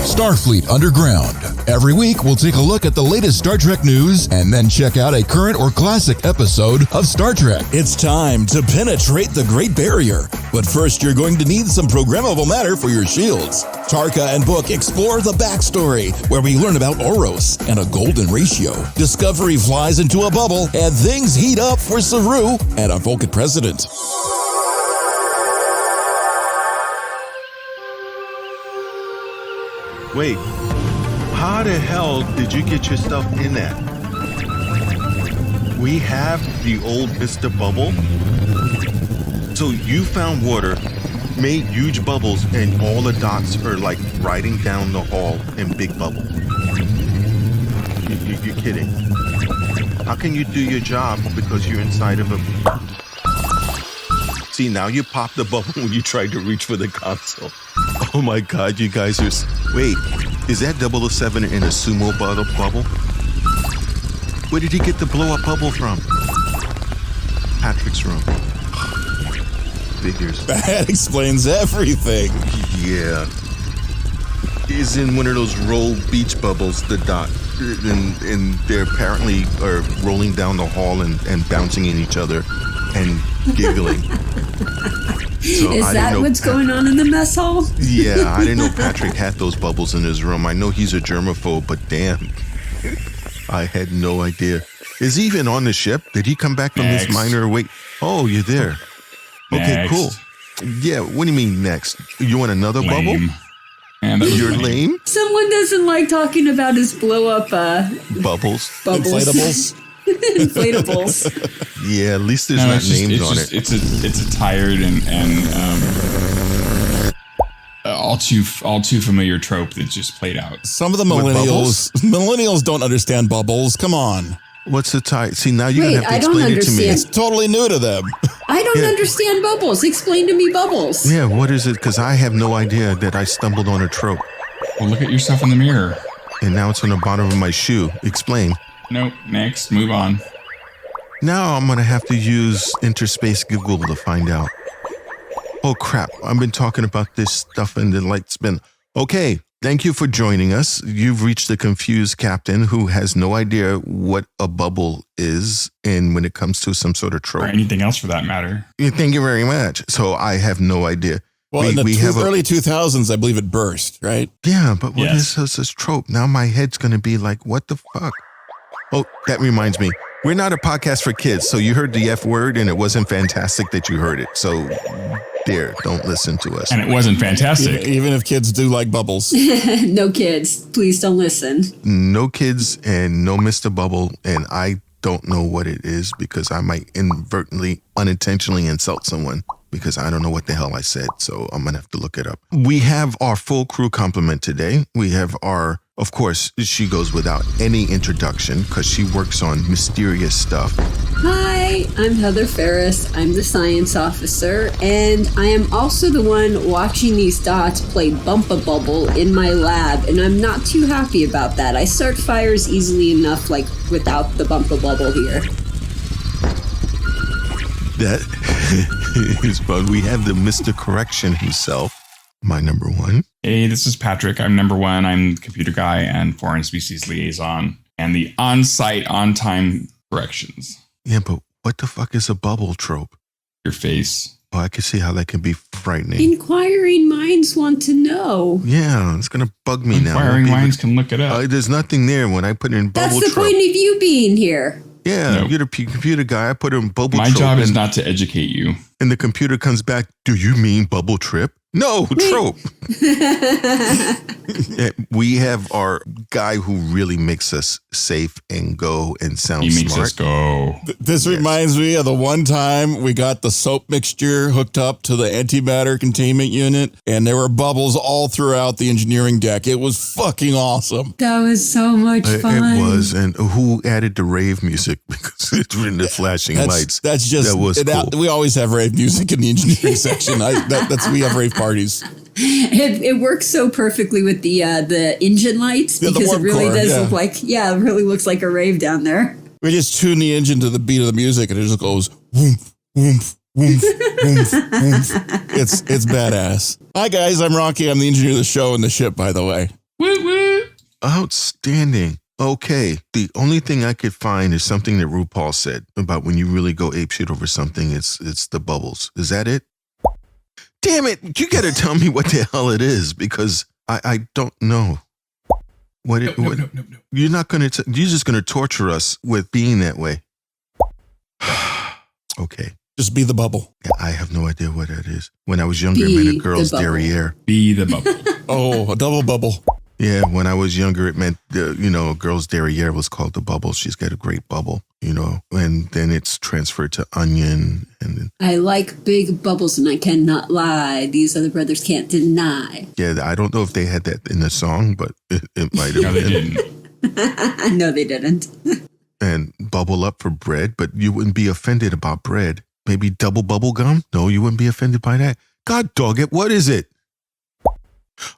Starfleet Underground. Every week, we'll take a look at the latest Star Trek news and then check out a current or classic episode of Star Trek. It's time to penetrate the Great Barrier. But first, you're going to need some programmable matter for your shields. Tarka and Book explore the backstory, where we learn about Oros and a golden ratio. Discovery flies into a bubble, and things heat up for Saru and our Vulcan President. Wait, how the hell did you get your stuff in that? We have the old Mr. Bubble. So you found water, made huge bubbles, and all the dots are like riding down the hall in big bubble. You're kidding. How can you do your job because you're inside of a... See, now you popped the bubble when you tried to reach for the console. Oh my God, you guys are... Wait, is that 007 in a sumo bubble? Where did he get the blow-up bubble from? Patrick's room. Figures. That explains everything. Yeah. Is in one of those roll beach bubbles, the dot. And they're apparently are rolling down the hall and bouncing in each other and giggling. So is that what's going on in the mess hall? Yeah, I didn't know Patrick had those bubbles in his room. I know he's a germaphobe, but damn, I had no idea. Is he even on the ship? Did he come back from his minor? Wait, oh, you're there. Okay, cool. Yeah, what do you mean next? You want another bubble? You're lame? Someone doesn't like talking about his blow-up bubbles. Inflatables. Inflatables. Yeah, at least there's not names on it. It's a tired and all too familiar trope that's just played out. Some of the millennials don't understand bubbles. Come on. What's the tie? See, now you're going to have to explain it to me. It's totally new to them. I don't understand bubbles. Explain to me bubbles. Yeah, what is it? Because I have no idea that I stumbled on a trope. Well, look at yourself in the mirror. And now it's on the bottom of my shoe. Explain. Nope. Next. Move on. Now I'm going to have to use Interspace Google to find out. Oh, crap. I've been talking about this stuff and the light's been... Okay. Thank you for joining us. You've reached the confused captain who has no idea what a bubble is and when it comes to some sort of trope. Or anything else for that matter. Thank you very much. So I have no idea. Well, in the early 2000s, I believe it burst, right? Yeah, but what is this trope? Now my head's going to be like, what the fuck? Oh, that reminds me. We're not a podcast for kids, so you heard the F word and it wasn't fantastic that you heard it. So there, don't listen to us. And it wasn't fantastic. Even if kids do like bubbles. No kids. Please don't listen. No kids and no Mr. Bubble. And I don't know what it is because I might inadvertently, unintentionally insult someone because I don't know what the hell I said. So I'm going to have to look it up. We have our full crew complement today. We have our... Of course, she goes without any introduction because she works on mysterious stuff. Hi, I'm Heather Ferris. I'm the science officer, and I am also the one watching these dots play Bump-a-Bubble in my lab, and I'm not too happy about that. I start fires easily enough, like, without the Bump-a-Bubble here. That is fun. We have the Mr. Correction himself. My number one. Hey, this is Patrick. I'm number one. I'm the computer guy and foreign species liaison and the on-site, on-time corrections. Yeah, but what the fuck is a bubble trope? Your face. Oh, I can see how that can be frightening. Inquiring minds want to know. Yeah, it's going to bug me now. Inquiring minds can look it up. There's nothing there when I put in bubble trope. That's the point of you being here. Yeah, You're the computer guy. I put in bubble trope. My job is not to educate you. And the computer comes back, do you mean bubble trip? No, trope. We have our guy who really makes us safe and go and sound smart. He makes us go. This reminds me of the one time we got the soap mixture hooked up to the antimatter containment unit, and there were bubbles all throughout the engineering deck. It was fucking awesome. That was so much fun. It was. And who added the rave music? Because it's in the flashing lights. That's just, that was cool. We always have rave music in the engineering section. We have rave parties. It works so perfectly with the engine lights because it really does look like, it really looks like a rave down there. We just tune the engine to the beat of the music and it just goes whoomp, whoomp, Oomph, oomph, oomph. It's badass. Hi guys, I'm Rocky. I'm the engineer of the show and the ship, by the way. Woo woo. Outstanding. Okay, the only thing I could find is something that RuPaul said about when you really go apeshit over something, it's the bubbles. Is that it? Damn it, you gotta tell me what the hell it is, because I don't know. What it, No. You're not gonna, you're just gonna torture us with being that way. Okay. Just be the bubble. Yeah, I have no idea what that is. When I was younger, it meant a girl's derriere. Be the bubble. Oh, a double bubble. Yeah, when I was younger, it meant, a girl's derriere was called the bubble. She's got a great bubble, and then it's transferred to onion. And I like big bubbles and I cannot lie. These other brothers can't deny. yeah, I don't know if they had that in the song, but it might have No, been. they didn't. No, they didn't. And bubble up for bread, but you wouldn't be offended about bread. Maybe double bubble gum? No, you wouldn't be offended by that. God dog it, what is it?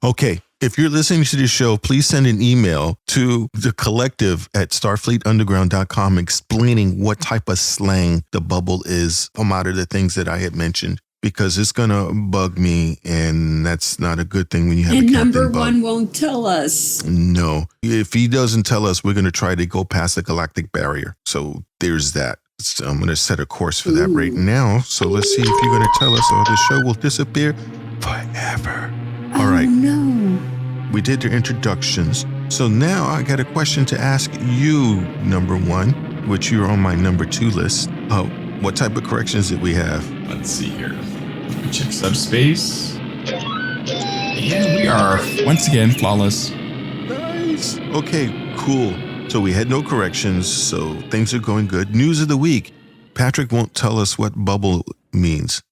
Okay. If you're listening to this show, please send an email to thecollective at starfleetunderground.com explaining what type of slang the bubble is out of the things that I had mentioned, because it's going to bug me, and that's not a good thing when you have And a captain number bug. one won't tell us. No. If he doesn't tell us, we're going to try to go past the galactic barrier. So there's that. So I'm going to set a course for that right now. So let's see if you're going to tell us, or the show will disappear forever. All right. Oh, no. We did their introductions. So now I got a question to ask you, number one, which you're on my number 2 list. What type of corrections did we have? Let's see here. Check subspace. And we are once again flawless. Nice. Okay, cool. So we had no corrections, so things are going good. News of the week. Patrick won't tell us what bubble means.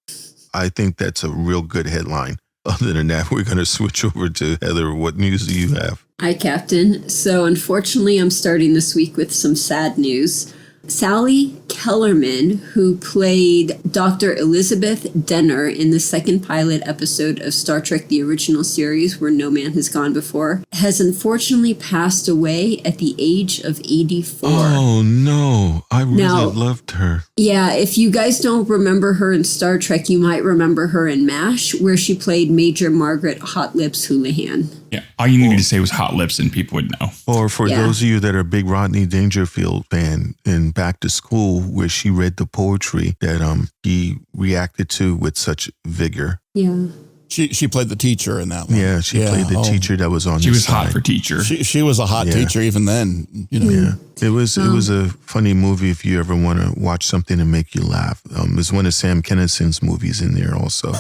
I think that's a real good headline. Other than that, we're going to switch over to Heather. What news do you have? Hi, Captain. So unfortunately, I'm starting this week with some sad news. Sally Kellermen, who played Dr. Elizabeth Denner in the second pilot episode of Star Trek The Original Series, Where No Man Has Gone Before, has unfortunately passed away at the age of 84. Oh, no. I really Now- loved her. Yeah, if you guys don't remember her in Star Trek, you might remember her in MASH, where she played Major Margaret Hot Lips Houlihan. Yeah, all you needed to say was hot lips and people would know. Or for Yeah. those of you that are a big Rodney Dangerfield fan, in Back to School, where she read the poetry that he reacted to with such vigor. Yeah. She played the teacher in that one. Yeah, she played the teacher that was on She his was hot side. for teacher. She was a hot Yeah. teacher even then. Yeah, it was a funny movie if you ever want to watch something to make you laugh. It's one of Sam Kinnison's movies in there also.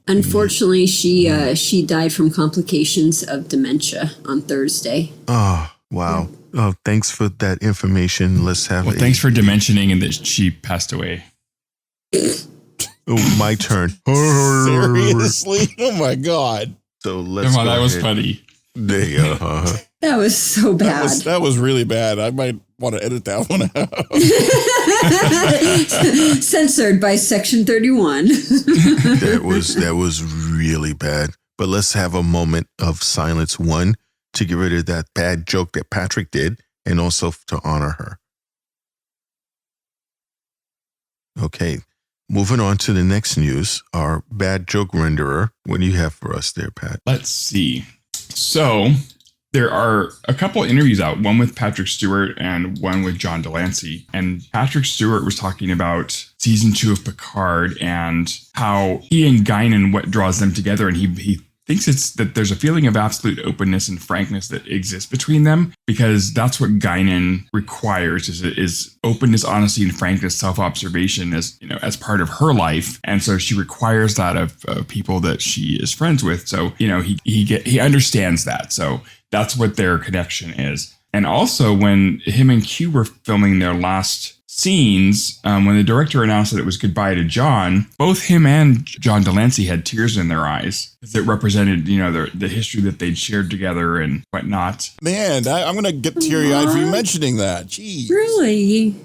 Unfortunately, she died from complications of dementia on Thursday. Oh, wow. Oh, thanks for that information. Let's have Well, thanks for dimensioning and that she passed away. Oh, my turn. Seriously? Oh my God. So let's Come on, go that was ahead. funny. There you go. That was so bad. That was really bad. I might want to edit that one out. Censored by Section 31. That was really bad. But let's have a moment of silence. One, to get rid of that bad joke that Patrick did, and also to honor her. Okay. Moving on to the next news, our bad joke renderer. What do you have for us there, Pat? Let's see. So there are a couple interviews out, one with Patrick Stewart and one with John Delancey. And Patrick Stewart was talking about season 2 of Picard and how he and Guinan, what draws them together. And he thinks it's that there's a feeling of absolute openness and frankness that exists between them, because that's what Guinan requires is openness, honesty, and frankness, self-observation as part of her life. And so she requires that of people that she is friends with. So, he understands that. So that's what their connection is. And also when him and Q were filming their last scenes, when the director announced that it was goodbye to John, both him and John Delancey had tears in their eyes because it represented, the history that they'd shared together and whatnot. Man, I'm going to get teary-eyed for you mentioning that. Jeez. Really?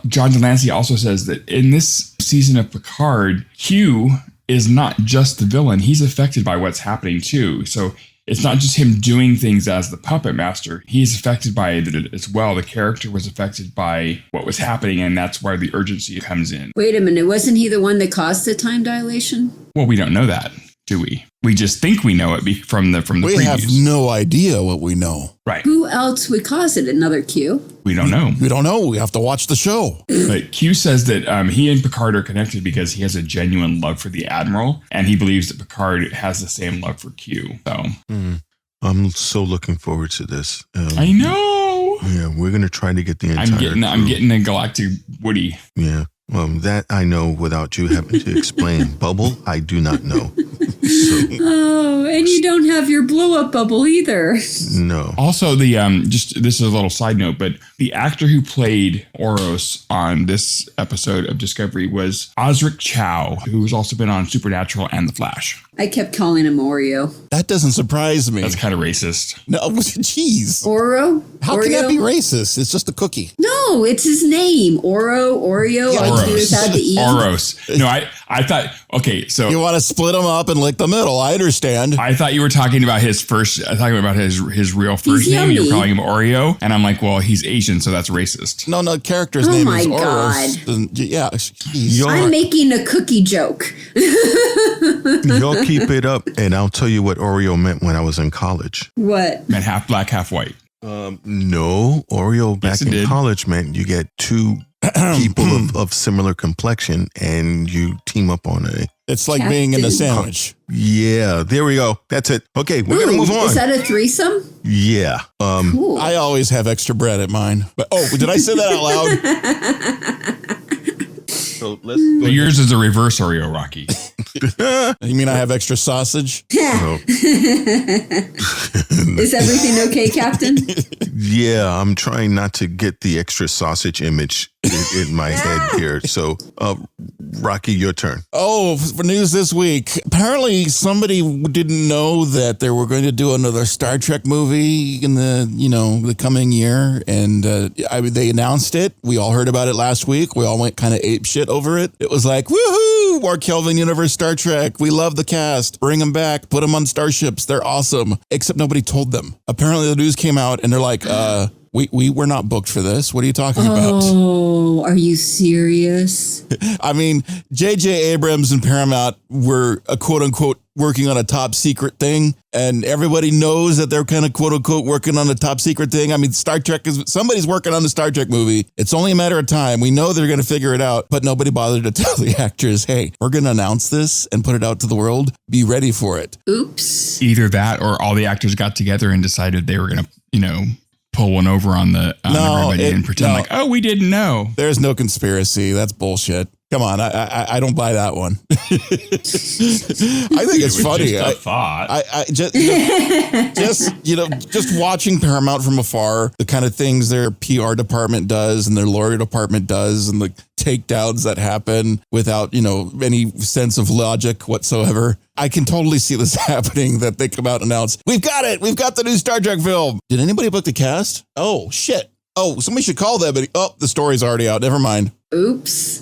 John Delancey also says that in this season of Picard, Q is not just the villain. He's affected by what's happening too. So it's not just him doing things as the puppet master. He's affected by it as well. The character was affected by what was happening, and that's where the urgency comes in. Wait a minute, wasn't he the one that caused the time dilation? Well, we don't know that, do we? We just think we know it from the previews. We have no idea what we know. Right. Who else would cause it? Another Q? We don't know. We don't know. We have to watch the show. But Q says that he and Picard are connected because he has a genuine love for the Admiral, and he believes that Picard has the same love for Q. So I'm so looking forward to this. I know. Yeah, we're gonna try to get the entire. I'm getting a Galactic Woody. Yeah. That I know without you having to explain. Bubble, I do not know. So, Oh, and you don't have your blow-up bubble either. no. Also, the just this is a little side note, but the actor who played Oros on this episode of Discovery was Osric Chau, who's also been on Supernatural and The Flash. I kept calling him Oreo. That doesn't surprise me. That's kind of racist. No, jeez. Oro? How Oreo? can that be racist? It's just a cookie. No, it's his name. Oreo. Yeah, Like he was had to eat. Oros. No, I thought, okay, so You want to split them up and lick the middle. I understand. I thought you were talking about his real first He's name. You were yummy. calling him Oreo. And I'm like, well, he's Asian, so that's racist. No, character's Oh name my is Oros. God. And, yeah, jeez. I'm making a cookie joke. Y'all keep it up, and I'll tell you what Oreo meant when I was in college. What? Man, half black, half white. No, Oreo back Yes, it in did. college meant you get two people of similar complexion, and you team up on a. It's like being in a Captain. sandwich. Yeah, there we go. That's it. Okay, we're gonna move on. Is that a threesome? Yeah. Cool. I always have extra bread at mine. But did I say that out loud? So let's So yours is a reverse Oreo, Rocky. You mean I have extra sausage? go. Is everything okay, Captain? Yeah, I'm trying not to get the extra sausage image in my head here. So, Rocky, your turn. Oh, for news this week. Apparently somebody didn't know that they were going to do another Star Trek movie in the coming year. And they announced it. We all heard about it last week. We all went kind of ape shit over it. It was like, woohoo, more Kelvin Universe Star Trek. We love the cast. Bring them back. Put them on starships. They're awesome. Except nobody told them. Apparently the news came out and they're like, we were not booked for this. What are you talking about? Oh, are you serious? I mean, J.J. Abrams and Paramount were a quote unquote working on a top secret thing. And everybody knows that they're kind of quote unquote working on a top secret thing. I mean, somebody's working on the Star Trek movie. It's only a matter of time. We know they're going to figure it out, but nobody bothered to tell the actors, hey, we're going to announce this and put it out to the world. Be ready for it. Oops. Either that or all the actors got together and decided they were going to, pull one over on everybody and pretend we didn't know. There's no conspiracy. That's bullshit. Come on, I don't buy that one. I think it's funny. Just a thought. I just watching Paramount from afar, the kind of things their PR department does and their lawyer department does, and the takedowns that happen without any sense of logic whatsoever. I can totally see this happening. That they come out and announce, "We've got it. We've got the new Star Trek film." Did anybody book the cast? Oh shit. Oh, somebody should call them. But the story's already out. Never mind. Oops.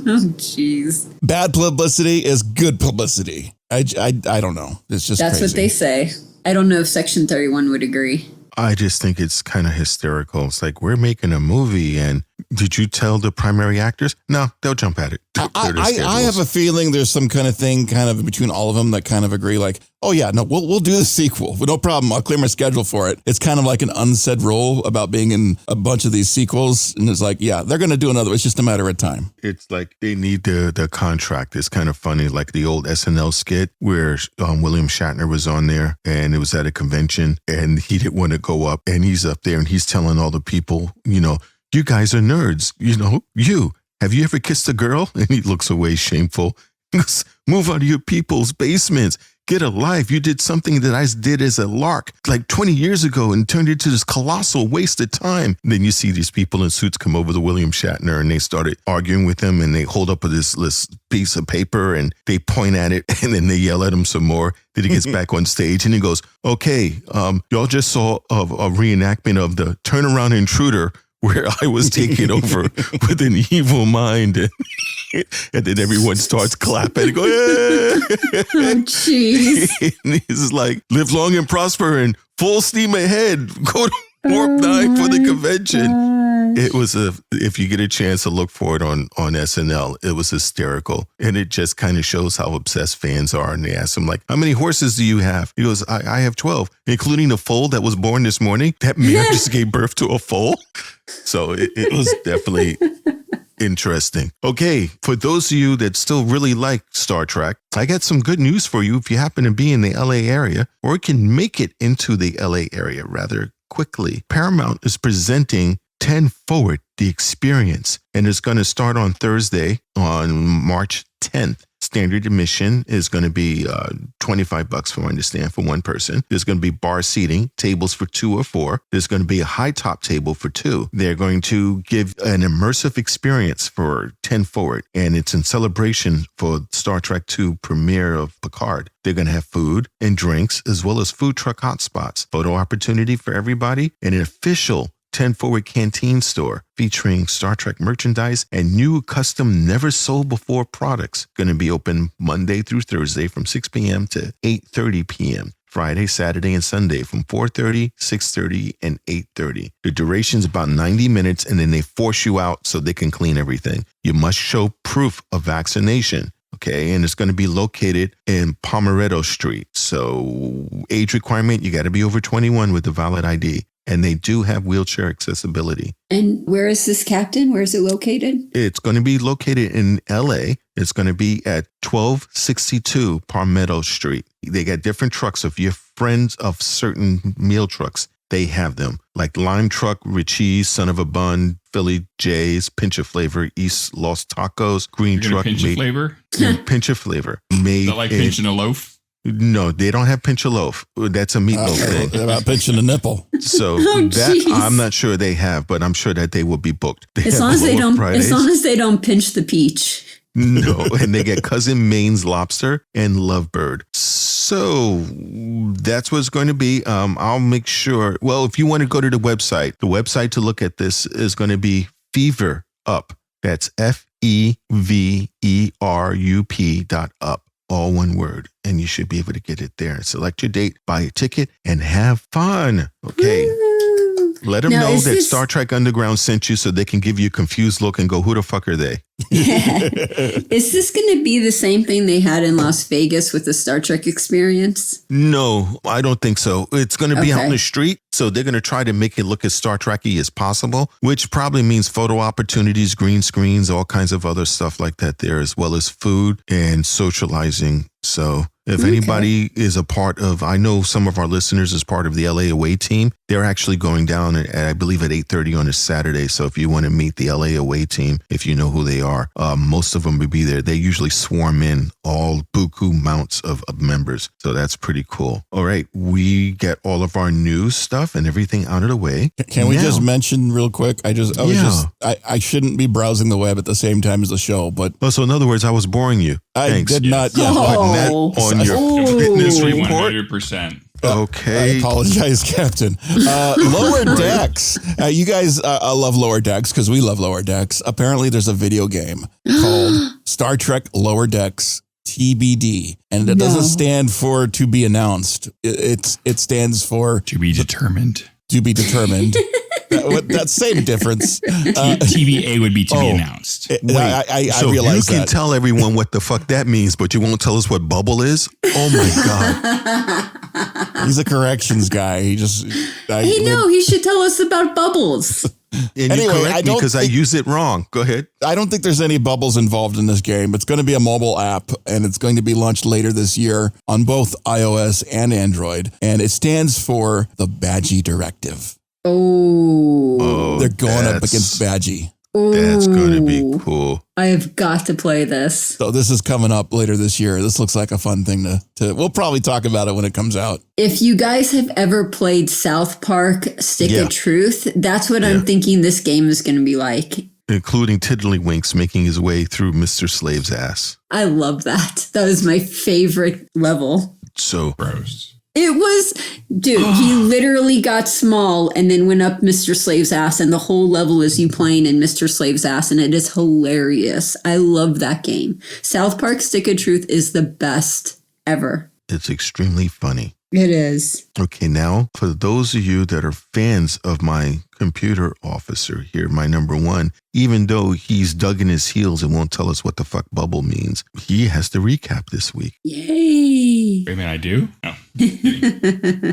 Jeez. Bad publicity is good publicity. I don't know. It's just That's crazy. what they say. I don't know if Section 31 would agree. I just think it's kind of hysterical. It's like, we're making a movie, and did you tell the primary actors? No, they'll jump at it. I have a feeling there's some kind of thing kind of between all of them that kind of agree like, oh yeah, no, we'll do the sequel. No problem. I'll clear my schedule for it. It's kind of like an unsaid rule about being in a bunch of these sequels. And it's like, yeah, they're going to do another. It's just a matter of time. It's like they need the contract. It's kind of funny, like the old SNL skit where William Shatner was on there, and it was at a convention, and he didn't want to go up, and he's up there and he's telling all the people, you guys are nerds. Have you ever kissed a girl? And he looks away shameful. He goes, move out of your people's basements. Get a life. You did something that I did as a lark like 20 years ago and turned into this colossal waste of time. And then you see these people in suits come over to William Shatner, and they started arguing with him, and they hold up this piece of paper and they point at it, and then they yell at him some more. Then he gets back on stage and he goes, okay, y'all just saw a reenactment of the Turnaround Intruder where I was taken over with an evil mind. And then everyone starts clapping and go, yeah. Oh, jeez. And he's like, live long and prosper and full steam ahead. Go to Warp 9 for the convention. It was if you get a chance to look for it on SNL, it was hysterical. And it just kind of shows how obsessed fans are. And they ask him, like, how many horses do you have? He goes, I have 12, including the foal that was born this morning. That mare just gave birth to a foal. So it was definitely interesting. Okay, for those of you that still really like Star Trek, I got some good news for you if you happen to be in the LA area or can make it into the LA area rather quickly. Paramount is presenting 10 Forward, the experience, and it's going to start on Thursday on March 10th. Standard admission is going to be $25 from what I understand for one person. There's going to be bar seating, tables for 2 or 4. There's going to be a high top table for 2. They're going to give an immersive experience for 10 Forward, and it's in celebration for Star Trek II premiere of Picard. They're going to have food and drinks as well as food truck hotspots, photo opportunity for everybody, and an official 10 Forward Canteen store featuring Star Trek merchandise and new custom never sold before products. Going to be open Monday through Thursday from 6 p.m. to 8:30 p.m. Friday, Saturday, and Sunday from 4:30, 6:30, and 8:30. The duration's about 90 minutes, and then they force you out so they can clean everything. You must show proof of vaccination. Okay, and it's going to be located in Pomeretto Street. So age requirement, you got to be over 21 with a valid ID. And they do have wheelchair accessibility. And where is this, Captain? Where is it located? It's going to be located in LA. It's going to be at 1262 Palmetto Street. They got different trucks. If you're friends of certain meal trucks, they have them. Like Lime Truck, Richie's, Son of a Bun, Philly J's, Pinch of Flavor, East Los Tacos, Green Truck. Pinch of Flavor? Pinch of Flavor. Made Is that like pinching a loaf? No, they don't have pinch a loaf. That's a meatloaf thing. About pinching a nipple. So that I'm not sure they have, but I'm sure that they will be booked. As long as they don't pinch the peach. No, and they get Cousin Maine's Lobster and Lovebird. So that's what it's going to be. I'll make sure. Well, if you want to go to the website to look at this is going to be Fever Up. That's FEVERUP.up. All one word, and you should be able to get it there. Select your date, buy a ticket, and have fun. Okay. Let them know that Star Trek Underground sent you so they can give you a confused look and go, who the fuck are they? Is this going to be the same thing they had in Las Vegas with the Star Trek experience? No, I don't think so. It's going to be out in the street, so they're going to try to make it look as Star Trek-y as possible, which probably means photo opportunities, green screens, all kinds of other stuff like that there, as well as food and socializing. So if anybody is a part of, I know some of our listeners is part of the LA away team. They're actually going down at, I believe, at 8:30 on a Saturday. So if you want to meet the LA away team, if you know who they are, most of them will be there. They usually swarm in all buku mounts of members. So that's pretty cool. All right. We get all of our news stuff and everything out of the way. Can we just mention real quick? I shouldn't be browsing the web at the same time as the show, but. Oh, so in other words, I was boring you. Thanks. I did not. Yeah. Putting that on your fitness report. 100%. Okay. I apologize, Captain. Lower Decks. You guys love Lower Decks because we love Lower Decks. Apparently, there's a video game called Star Trek Lower Decks TBD, and it doesn't stand for to be announced. It stands for to be determined. To be determined. That same difference. TBA would be to be announced. I realize you can tell everyone what the fuck that means, but you won't tell us what bubble is? Oh my God. He's a corrections guy. He should tell us about bubbles. And you correct me because I use it wrong. Go ahead. I don't think there's any bubbles involved in this game. It's going to be a mobile app, and it's going to be launched later this year on both iOS and Android. And it stands for the Badgie Directive. Oh, they're going up against Badgie. That's going to be cool. I have got to play this. So this is coming up later this year. This looks like a fun thing to we'll probably talk about it when it comes out. If you guys have ever played South Park Stick of Truth, that's what I'm thinking this game is going to be like. Including Tiddlywinks making his way through Mr. Slave's ass. I love that. That was my favorite level. So gross. It was, dude, he literally got small and then went up Mr. Slave's ass, and the whole level is you playing in Mr. Slave's ass, and it is hilarious. I love that game. South Park Stick of Truth is the best ever. It's extremely funny. It is. Okay, now, for those of you that are fans of my computer officer here, my number one, even though he's dug in his heels and won't tell us what the fuck bubble means, he has to recap this week. Yay. Wait a minute, I do? No.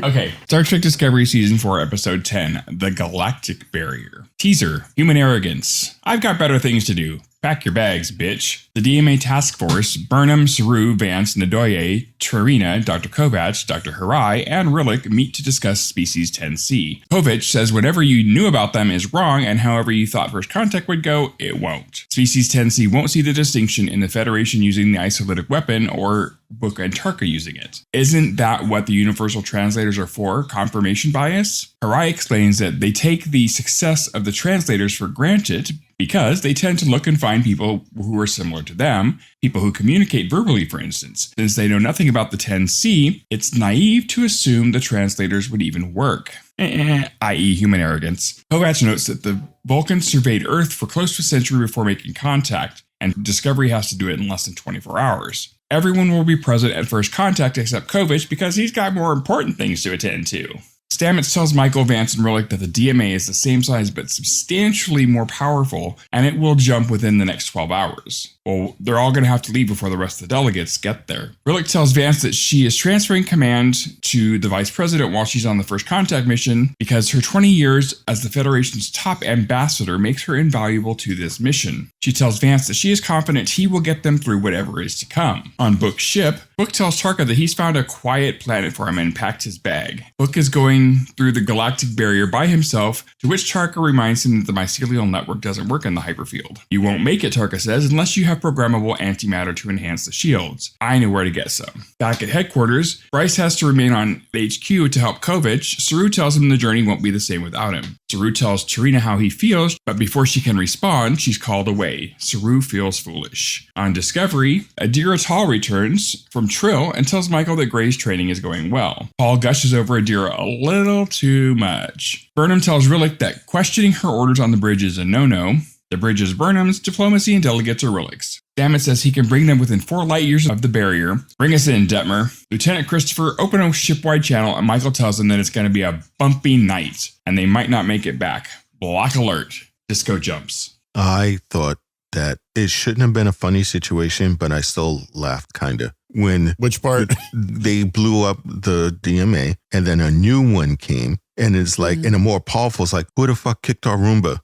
Okay, Star Trek Discovery Season 4, Episode 10, The Galactic Barrier. Teaser, Human Arrogance. I've got better things to do. Pack your bags, bitch. The DMA Task Force, Burnham, Saru, Vance, Nadoye, Trina, Dr. Kovac, Dr. Harai, and Rillick meet to discuss Species 10C. Kovac says whatever you knew about them is wrong, and however you thought First Contact would go, it won't. Species 10C won't see the distinction in the Federation using the isolytic weapon or Book and Tarka using it. Isn't that what the universal translators are for? Confirmation bias? Harai explains that they take the success of the translators for granted because they tend to look and find people who are similar to them, people who communicate verbally, for instance. Since they know nothing about the 10C, it's naive to assume the translators would even work. I.e. human arrogance. Kovac notes that the Vulcans surveyed Earth for close to a century before making contact, and Discovery has to do it in less than 24 hours. Everyone will be present at First Contact except Kovac because he's got more important things to attend to. Stamets tells Michael, Vance, and Rillick that the DMA is the same size but substantially more powerful, and it will jump within the next 12 hours. Well, they're all going to have to leave before the rest of the delegates get there. Rillick tells Vance that she is transferring command to the Vice President while she's on the First Contact mission because her 20 years as the Federation's top ambassador makes her invaluable to this mission. She tells Vance that she is confident he will get them through whatever is to come. On Book's ship, Book tells Tarka that he's found a quiet planet for him and packed his bag. Book is going through the galactic barrier by himself, to which Tarka reminds him that the mycelial network doesn't work in the hyperfield. You won't make it, Tarka says, unless you have programmable antimatter to enhance the shields. I know where to get some. Back at headquarters, Bryce has to remain on HQ to help Kovac. Saru tells him the journey won't be the same without him. Saru tells Trina how he feels, but before she can respond, she's called away. Saru feels foolish. On Discovery, Adira Tall returns from Trill and tells Michael that Gray's training is going well. Paul gushes over Adira a little too much. Burnham tells Rillick that questioning her orders on the bridge is a no-no. The bridge is Burnham's, diplomacy and delegates are Rillick's. Stamets says he can bring them within 4 light years of the barrier. Bring us in, Detmer. Lieutenant Christopher, open a shipwide channel, and Michael tells them that it's going to be a bumpy night, and they might not make it back. Block alert. Disco jumps. I thought that it shouldn't have been a funny situation, but I still laughed kind of. When Which part? they blew up the DMA, and then a new one came, and it's like, and a more powerful, it's like, who the fuck kicked our Roomba?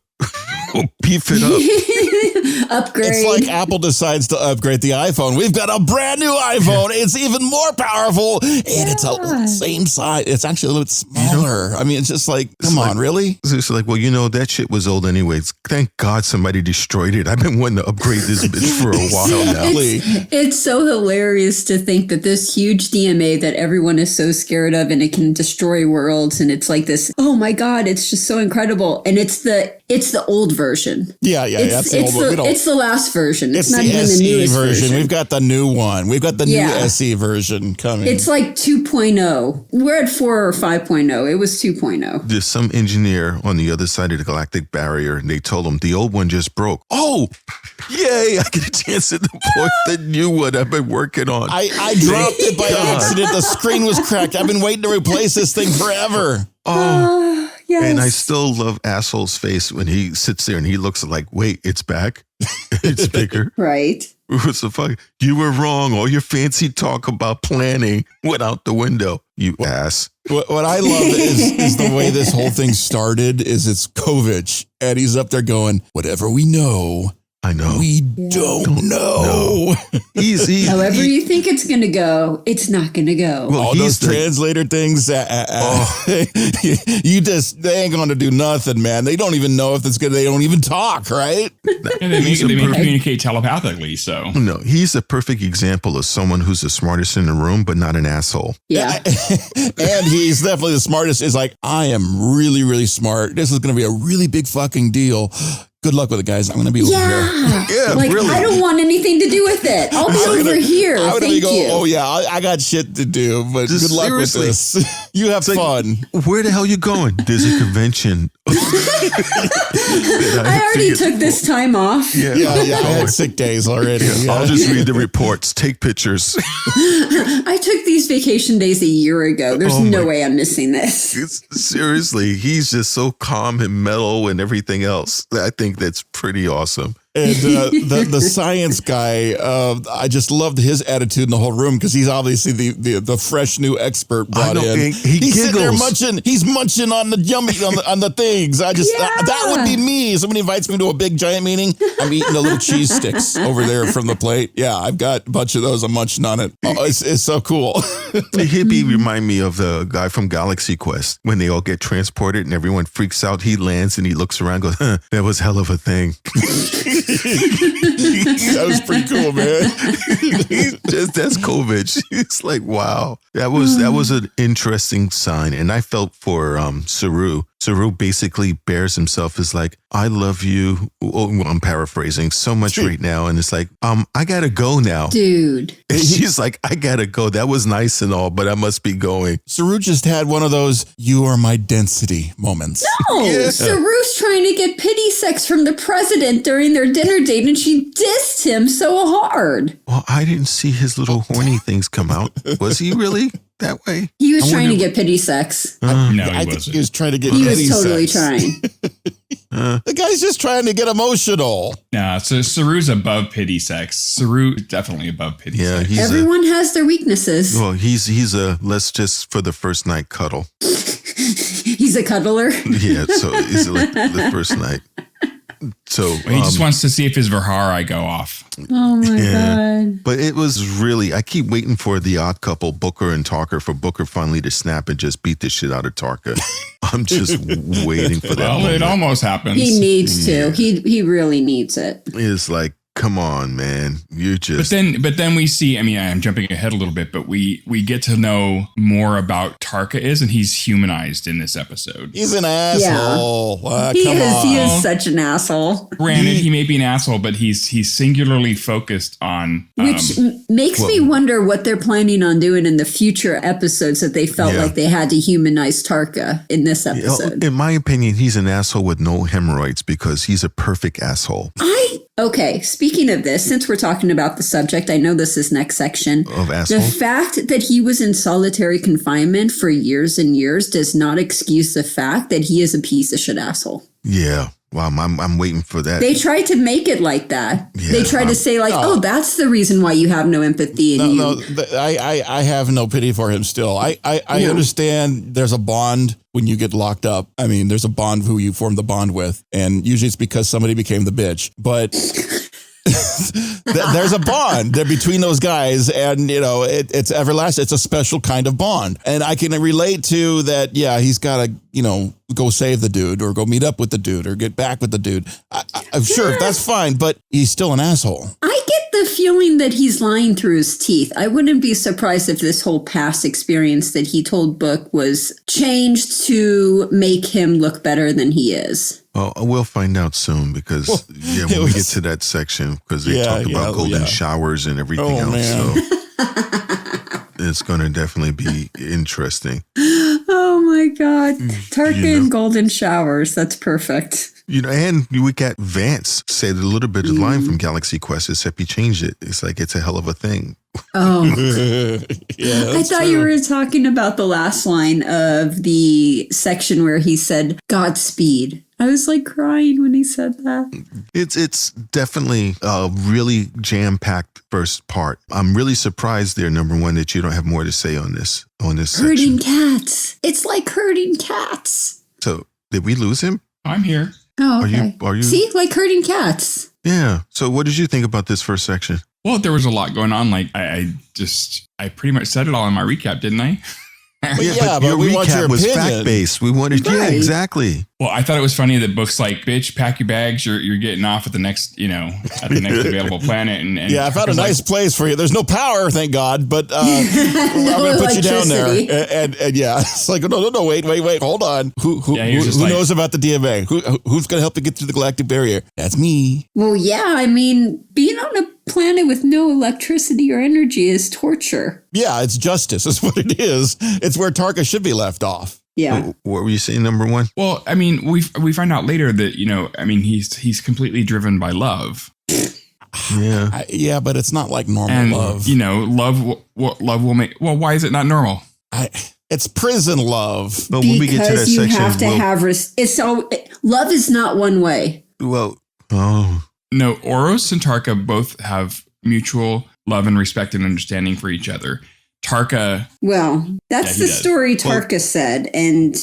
Beef it up. Upgrade. It's like Apple decides to upgrade the iPhone. We've got a brand new iPhone. It's even more powerful, and it's a same size. It's actually a little bit smaller. I mean, it's just like, come on, really? It's like, well, you know, that shit was old anyways. Thank God somebody destroyed it. I've been wanting to upgrade this bitch for a while now. It's so hilarious to think that this huge DMA that everyone is so scared of, and it can destroy worlds, and it's like this, oh my God, it's just so incredible. And it's the old version. Yeah, that's the old one. It's the last version. It's not the even SE the newest version. We've got the new one. We've got the new SE version coming. It's like 2.0. We're at 4 or 5.0. It was 2.0. There's some engineer on the other side of the galactic barrier, and they told him the old one just broke. Oh, yay! I get a chance to deploy the new one I've been working on. I dropped it by accident. The screen was cracked. I've been waiting to replace this thing forever. Oh. Yes. And I still love Asshole's face when he sits there and he looks like, wait, it's back? It's bigger? Right. What's the fuck? You were wrong. All your fancy talk about planning went out the window, you ass. What I love is the way this whole thing started is it's Kovac, and he's up there going, whatever we know, I know. We don't know. Easy. However you think it's going to go, it's not going to go. Well, all those translator things, they ain't going to do nothing, man. They don't even know if it's good. They don't even talk, right? Yeah, they may communicate telepathically, so. No, he's a perfect example of someone who's the smartest in the room, but not an asshole. Yeah. And he's definitely the smartest. Is like, I am really, really smart. This is going to be a really big fucking deal. good luck with it, guys. I'm going to be over here. Yeah, like, really. I don't want anything to do with it. I'll be over here. Thank you. Oh, yeah, I got shit to do, but Just good luck seriously. with this. You have fun. Where the hell you going? There's a convention. I already took this time off. Yeah, I had sick days already. Yeah. I'll just read the reports, take pictures. I took these vacation days a year ago. There's no way I'm missing this. Seriously, he's just so calm and mellow and everything else. I think that's pretty awesome. And the science guy, I just loved his attitude in the whole room because he's obviously the fresh new expert brought in. He's sitting there munching. He's munching on the yummy on the things. That would be me. Somebody invites me to a big giant meeting. I'm eating the little cheese sticks over there from the plate. Yeah, I've got a bunch of those. I'm munching on it. Oh, it's so cool. Hippie remind me of the guy from Galaxy Quest when they all get transported and everyone freaks out. He lands and he looks around, and goes, huh, "That was hell of a thing." That was pretty cool, man. That's COVID. It's like, wow, that was an interesting sign, and I felt for Saru. Saru basically bears himself as like, I love you. Oh, I'm paraphrasing so much right now, and it's like, I gotta go now, dude. And she's like, I gotta go. That was nice and all, but I must be going. Saru just had one of those "you are my density" moments. No, Saru's trying to get pity sex from the president during their dinner date, and she dissed him so hard. Well, I didn't see his little horny things come out. Was he really that way? He was trying to get pity sex. No, he I think wasn't. he was trying to get He pity was totally sex. trying. The guy's just trying to get emotional. Nah, so Saru's above pity sex. Saru is definitely above pity sex. Everyone has their weaknesses. Well, he's a let's just for the first night cuddle. He's a cuddler. Yeah, so it's like the first night. So He just wants to see if his Verhara go off. Oh my God. But it was really, I keep waiting for the odd couple, Booker and Tarka, for Booker finally to snap and just beat the shit out of Tarka. I'm just waiting for that. Well, moment. it almost happens. He needs to. He really needs it. It's like, come on, man. You're just. But then we see, I mean, I'm jumping ahead a little bit, but we get to know more about Tarka and he's humanized in this episode. He's an asshole. He is such an asshole. Granted, he may be an asshole, but he's singularly focused on which makes me wonder what they're planning on doing in the future episodes that they felt like they had to humanize Tarka in this episode. In my opinion, he's an asshole with no hemorrhoids because he's a perfect asshole. Okay, speaking of this, since we're talking about the subject, I know this is next section. Of asshole? The fact that he was in solitary confinement for years and years does not excuse the fact that he is a piece of shit asshole. Yeah. Wow, I'm waiting for that. They tried to make it like that. Yeah, they tried to say like, oh, that's the reason why you have no empathy in you. No, I have no pity for him still. I understand there's a bond when you get locked up. I mean, there's a bond who you form the bond with. And usually it's because somebody became the bitch. But there's a bond there between those guys. And, you know, it's everlasting. It's a special kind of bond. And I can relate to that. Yeah, he's got to, you know, go save the dude or go meet up with the dude or get back with the dude. I'm sure that's fine, but he's still an asshole. I get the feeling that he's lying through his teeth. I wouldn't be surprised if this whole past experience that he told Book was changed to make him look better than he is. Well, we'll find out soon because, when we get to that section, because they talked about golden showers and everything else. Man. So it's going to definitely be interesting. Oh my God. Tarka and golden showers. That's perfect. You know, and we got Vance said a little bit of line from Galaxy Quest, except he changed it. It's like, it's a hell of a thing. Oh, I thought you were talking about the last line of the section where he said, Godspeed. I was like crying when he said that. It's definitely a really jam-packed first part. I'm really surprised there, number one, that you don't have more to say on this Herding section. cats. It's like herding cats. So did we lose him? I'm here. Oh, okay. Are you? See, like herding cats. Yeah. So what did you think about this first section? Well, there was a lot going on. Like I pretty much said it all in my recap, didn't I? but but we want your recap was opinion. fact-based. We wanted, yeah, Right. exactly. Well, I thought it was funny that Book's like, bitch, pack your bags. You're getting off at the next, at the next available planet. And Yeah, I found a Tarka's nice place for you. There's no power, thank God, but I'm going to put you down there. Electricity. And yeah, it's like, no, wait, hold on. Who just like- knows about the DMA? Who's going to help to get through the galactic barrier? That's me. Well, yeah, I mean, being on a planet with no electricity or energy is torture. Yeah, it's justice. Is what it is. It's where Tarka should be left off. Yeah. What were you saying, number one? Well, I mean, we find out later that, he's completely driven by love. Yeah. Yeah, but it's not like normal And, love. love will make, well, why is it not normal? It's prison love. But when we get to that Because you section, have to have love is not one way. No, Oros and Tarka both have mutual love and respect and understanding for each other. Tarka. Well, that's the story Tarka said, and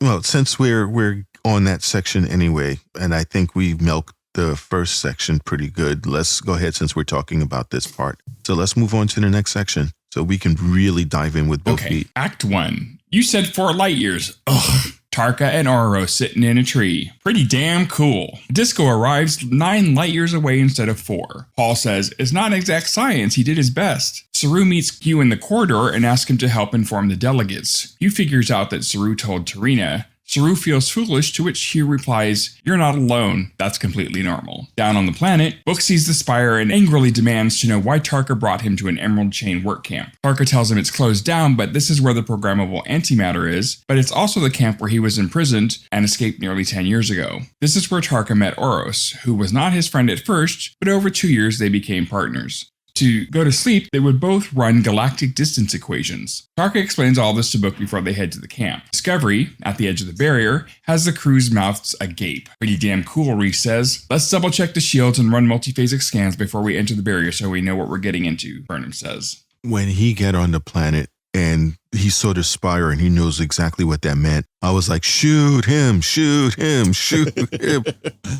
Well, since we're on that section anyway, and I think we milked the first section pretty good, let's go ahead since we're talking about this part. So let's move on to the next section so we can really dive in with both feet. Act 1. You said 4 light years. Ugh. Tarka and Oros sitting in a tree. Pretty damn cool. Disco arrives 9 light years away instead of 4. Paul says, it's not exact science, he did his best. Saru meets Q in the corridor and asks him to help inform the delegates. Q figures out that Saru told Tarina. Saru feels foolish, to which Q replies, you're not alone, that's completely normal. Down on the planet, Book sees the Spire and angrily demands to know why Tarka brought him to an Emerald Chain work camp. Tarka tells him it's closed down, but this is where the programmable antimatter is, but it's also the camp where he was imprisoned and escaped nearly 10 years ago. This is where Tarka met Oros, who was not his friend at first, but over 2 years they became partners. To go to sleep, they would both run galactic distance equations. Tarka explains all this to Book before they head to the camp. Discovery, at the edge of the barrier, has the crew's mouths agape. Pretty damn cool, Reese says. Let's double check the shields and run multiphasic scans before we enter the barrier so we know what we're getting into, Burnham says. When he got on the planet and he saw the Spire and he knows exactly what that meant, I was like, shoot him.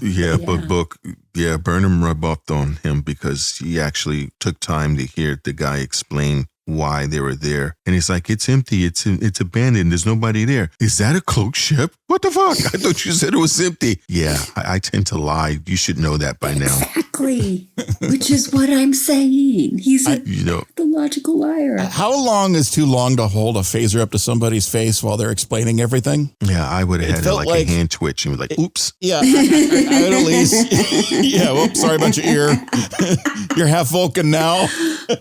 Yeah, but Book, Burnham rubbed off on him because he actually took time to hear the guy explain why they were there. And he's like, it's empty. It's abandoned. There's nobody there. Is that a cloaked ship? What the fuck? I thought you said it was empty. Yeah, I tend to lie. You should know that by now. Exactly. Which is what I'm saying. He's the logical liar. How long is too long to hold a phaser up to somebody's face while they're explaining everything? Yeah, I would have had it like a hand twitch and was like, oops. Yeah, I would at least. Yeah, whoops, sorry about your ear. You're half Vulcan now.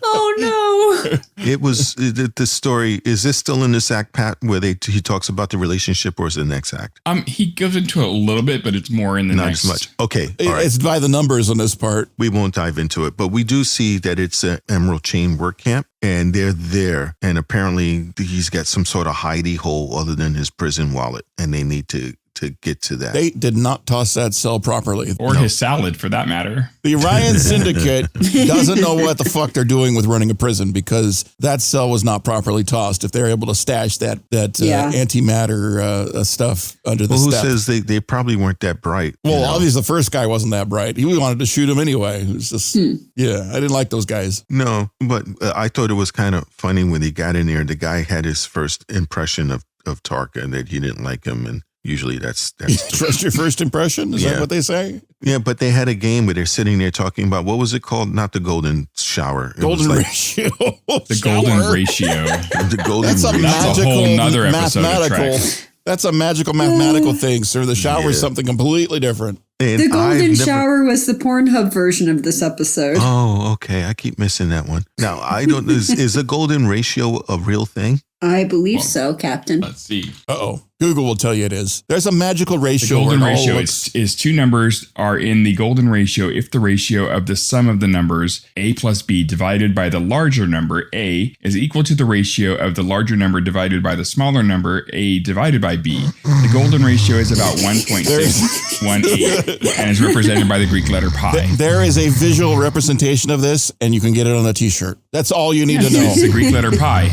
Oh, no. It was the story. Is this still in this act, Pat, where he talks about the relationship, or is it the next act? He goes into it a little bit, but it's more in the Not next. as much. Okay. All right. It's by the numbers on this part. We won't dive into it, but we do see that it's an Emerald Chain work camp, and they're there. And apparently he's got some sort of hidey hole other than his prison wallet, and they need to get to that. They did not toss that cell properly. Or his salad, for that matter. The Orion Syndicate doesn't know what the fuck they're doing with running a prison because that cell was not properly tossed. If they're able to stash that antimatter stuff under the who step. says they probably weren't that bright? Well, obviously the first guy wasn't that bright. He wanted to shoot him anyway. It was just, I didn't like those guys. No, but I thought it was kind of funny when he got in there. The guy had his first impression of Tarka and that he didn't like him, and usually that's trust your first impression. Is that what they say? Yeah, but they had a game where they're sitting there talking about, what was it called? Not the golden shower. Golden ratio. The golden ratio. The golden That's a ratio. That's a whole nother episode of Trek. That's a magical mathematical thing, sir. The shower is something completely different. And the golden shower was the Pornhub version of this episode. Oh, okay. I keep missing that one. Now, I don't know. Is a golden ratio a real thing? I believe so, Captain. Let's see. Uh-oh. Google will tell you it is. There's a magical ratio. The golden ratio is two numbers are in the golden ratio if the ratio of the sum of the numbers a plus b divided by the larger number a is equal to the ratio of the larger number divided by the smaller number a divided by b. The golden ratio is about 1.618 and is represented by the Greek letter pi. There is a visual representation of this, and you can get it on a t-shirt. That's all you need to know. It's the Greek letter pi.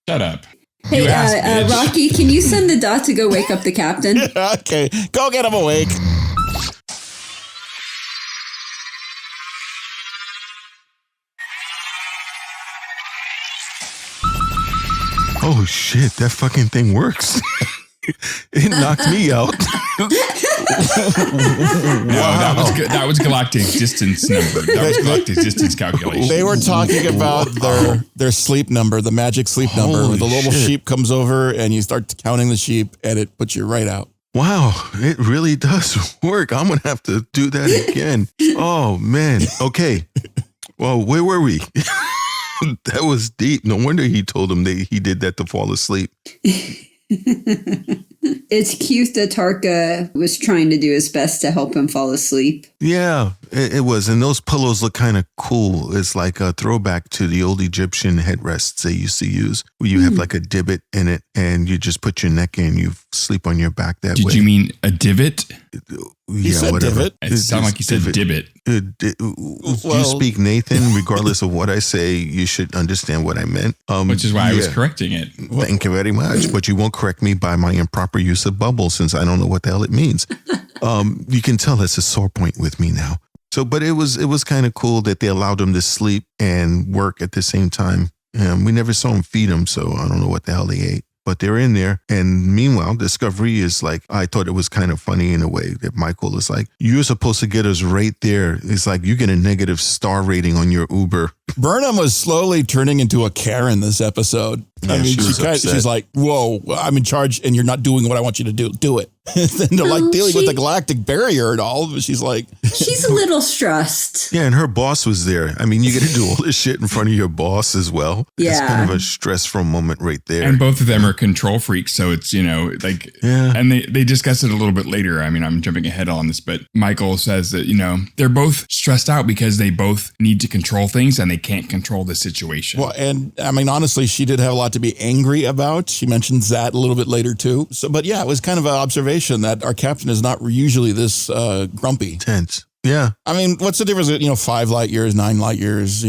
Shut up. Hey, Rocky, can you send the dot to go wake up the captain? Okay, go get him awake. Oh shit, that fucking thing works. It knocked me out. No, that was galactic distance number. That was galactic distance calculation. They were talking about their sleep number, the magic sleep number, where the little sheep comes over and you start counting the sheep and it puts you right out. Wow, it really does work. I'm going to have to do that again. Oh, man. Okay. Well, where were we? That was deep. No wonder he told him he did that to fall asleep. It's cute that Tarka was trying to do his best to help him fall asleep. Yeah, it was. And those pillows look kind of cool. It's like a throwback to the old Egyptian headrests they used to use, where you have like a divot in it and you just put your neck in, you sleep on your back that way. Did you mean a divot? He said whatever. divot. It sounded like you said divot. You speak Nathan, regardless of what I say, you should understand what I meant. Which is why I was correcting it. Thank you very much. But you won't correct me by my improper use of bubble, since I don't know what the hell it means. You can tell that's a sore point with me now. So, but it was kind of cool that they allowed him to sleep and work at the same time. We never saw him feed him, so I don't know what the hell they ate. But they're in there. And meanwhile, Discovery is like, I thought it was kind of funny in a way that Michael is like, you're supposed to get us right there. It's like you get a negative star rating on your Uber. Burnham was slowly turning into a Karen this episode. Yeah, I mean, she she's like, whoa, I'm in charge and you're not doing what I want you to do. Do it. And they're like dealing with the galactic barrier and all. But she's like, she's a little stressed. Yeah, and her boss was there. I mean, you get to do all this shit in front of your boss as well. Yeah. It's kind of a stressful moment right there. And both of them are control freaks. So it's, like, and they discuss it a little bit later. I mean, I'm jumping ahead on this, but Michael says that, they're both stressed out because they both need to control things and they can't control the situation. Well, and I mean, honestly, she did have a lot to be angry about. She mentions that a little bit later too. So, but yeah, it was kind of an observation that our captain is not usually this grumpy. Tense. Yeah. I mean, what's the difference? 5 light years, 9 light years,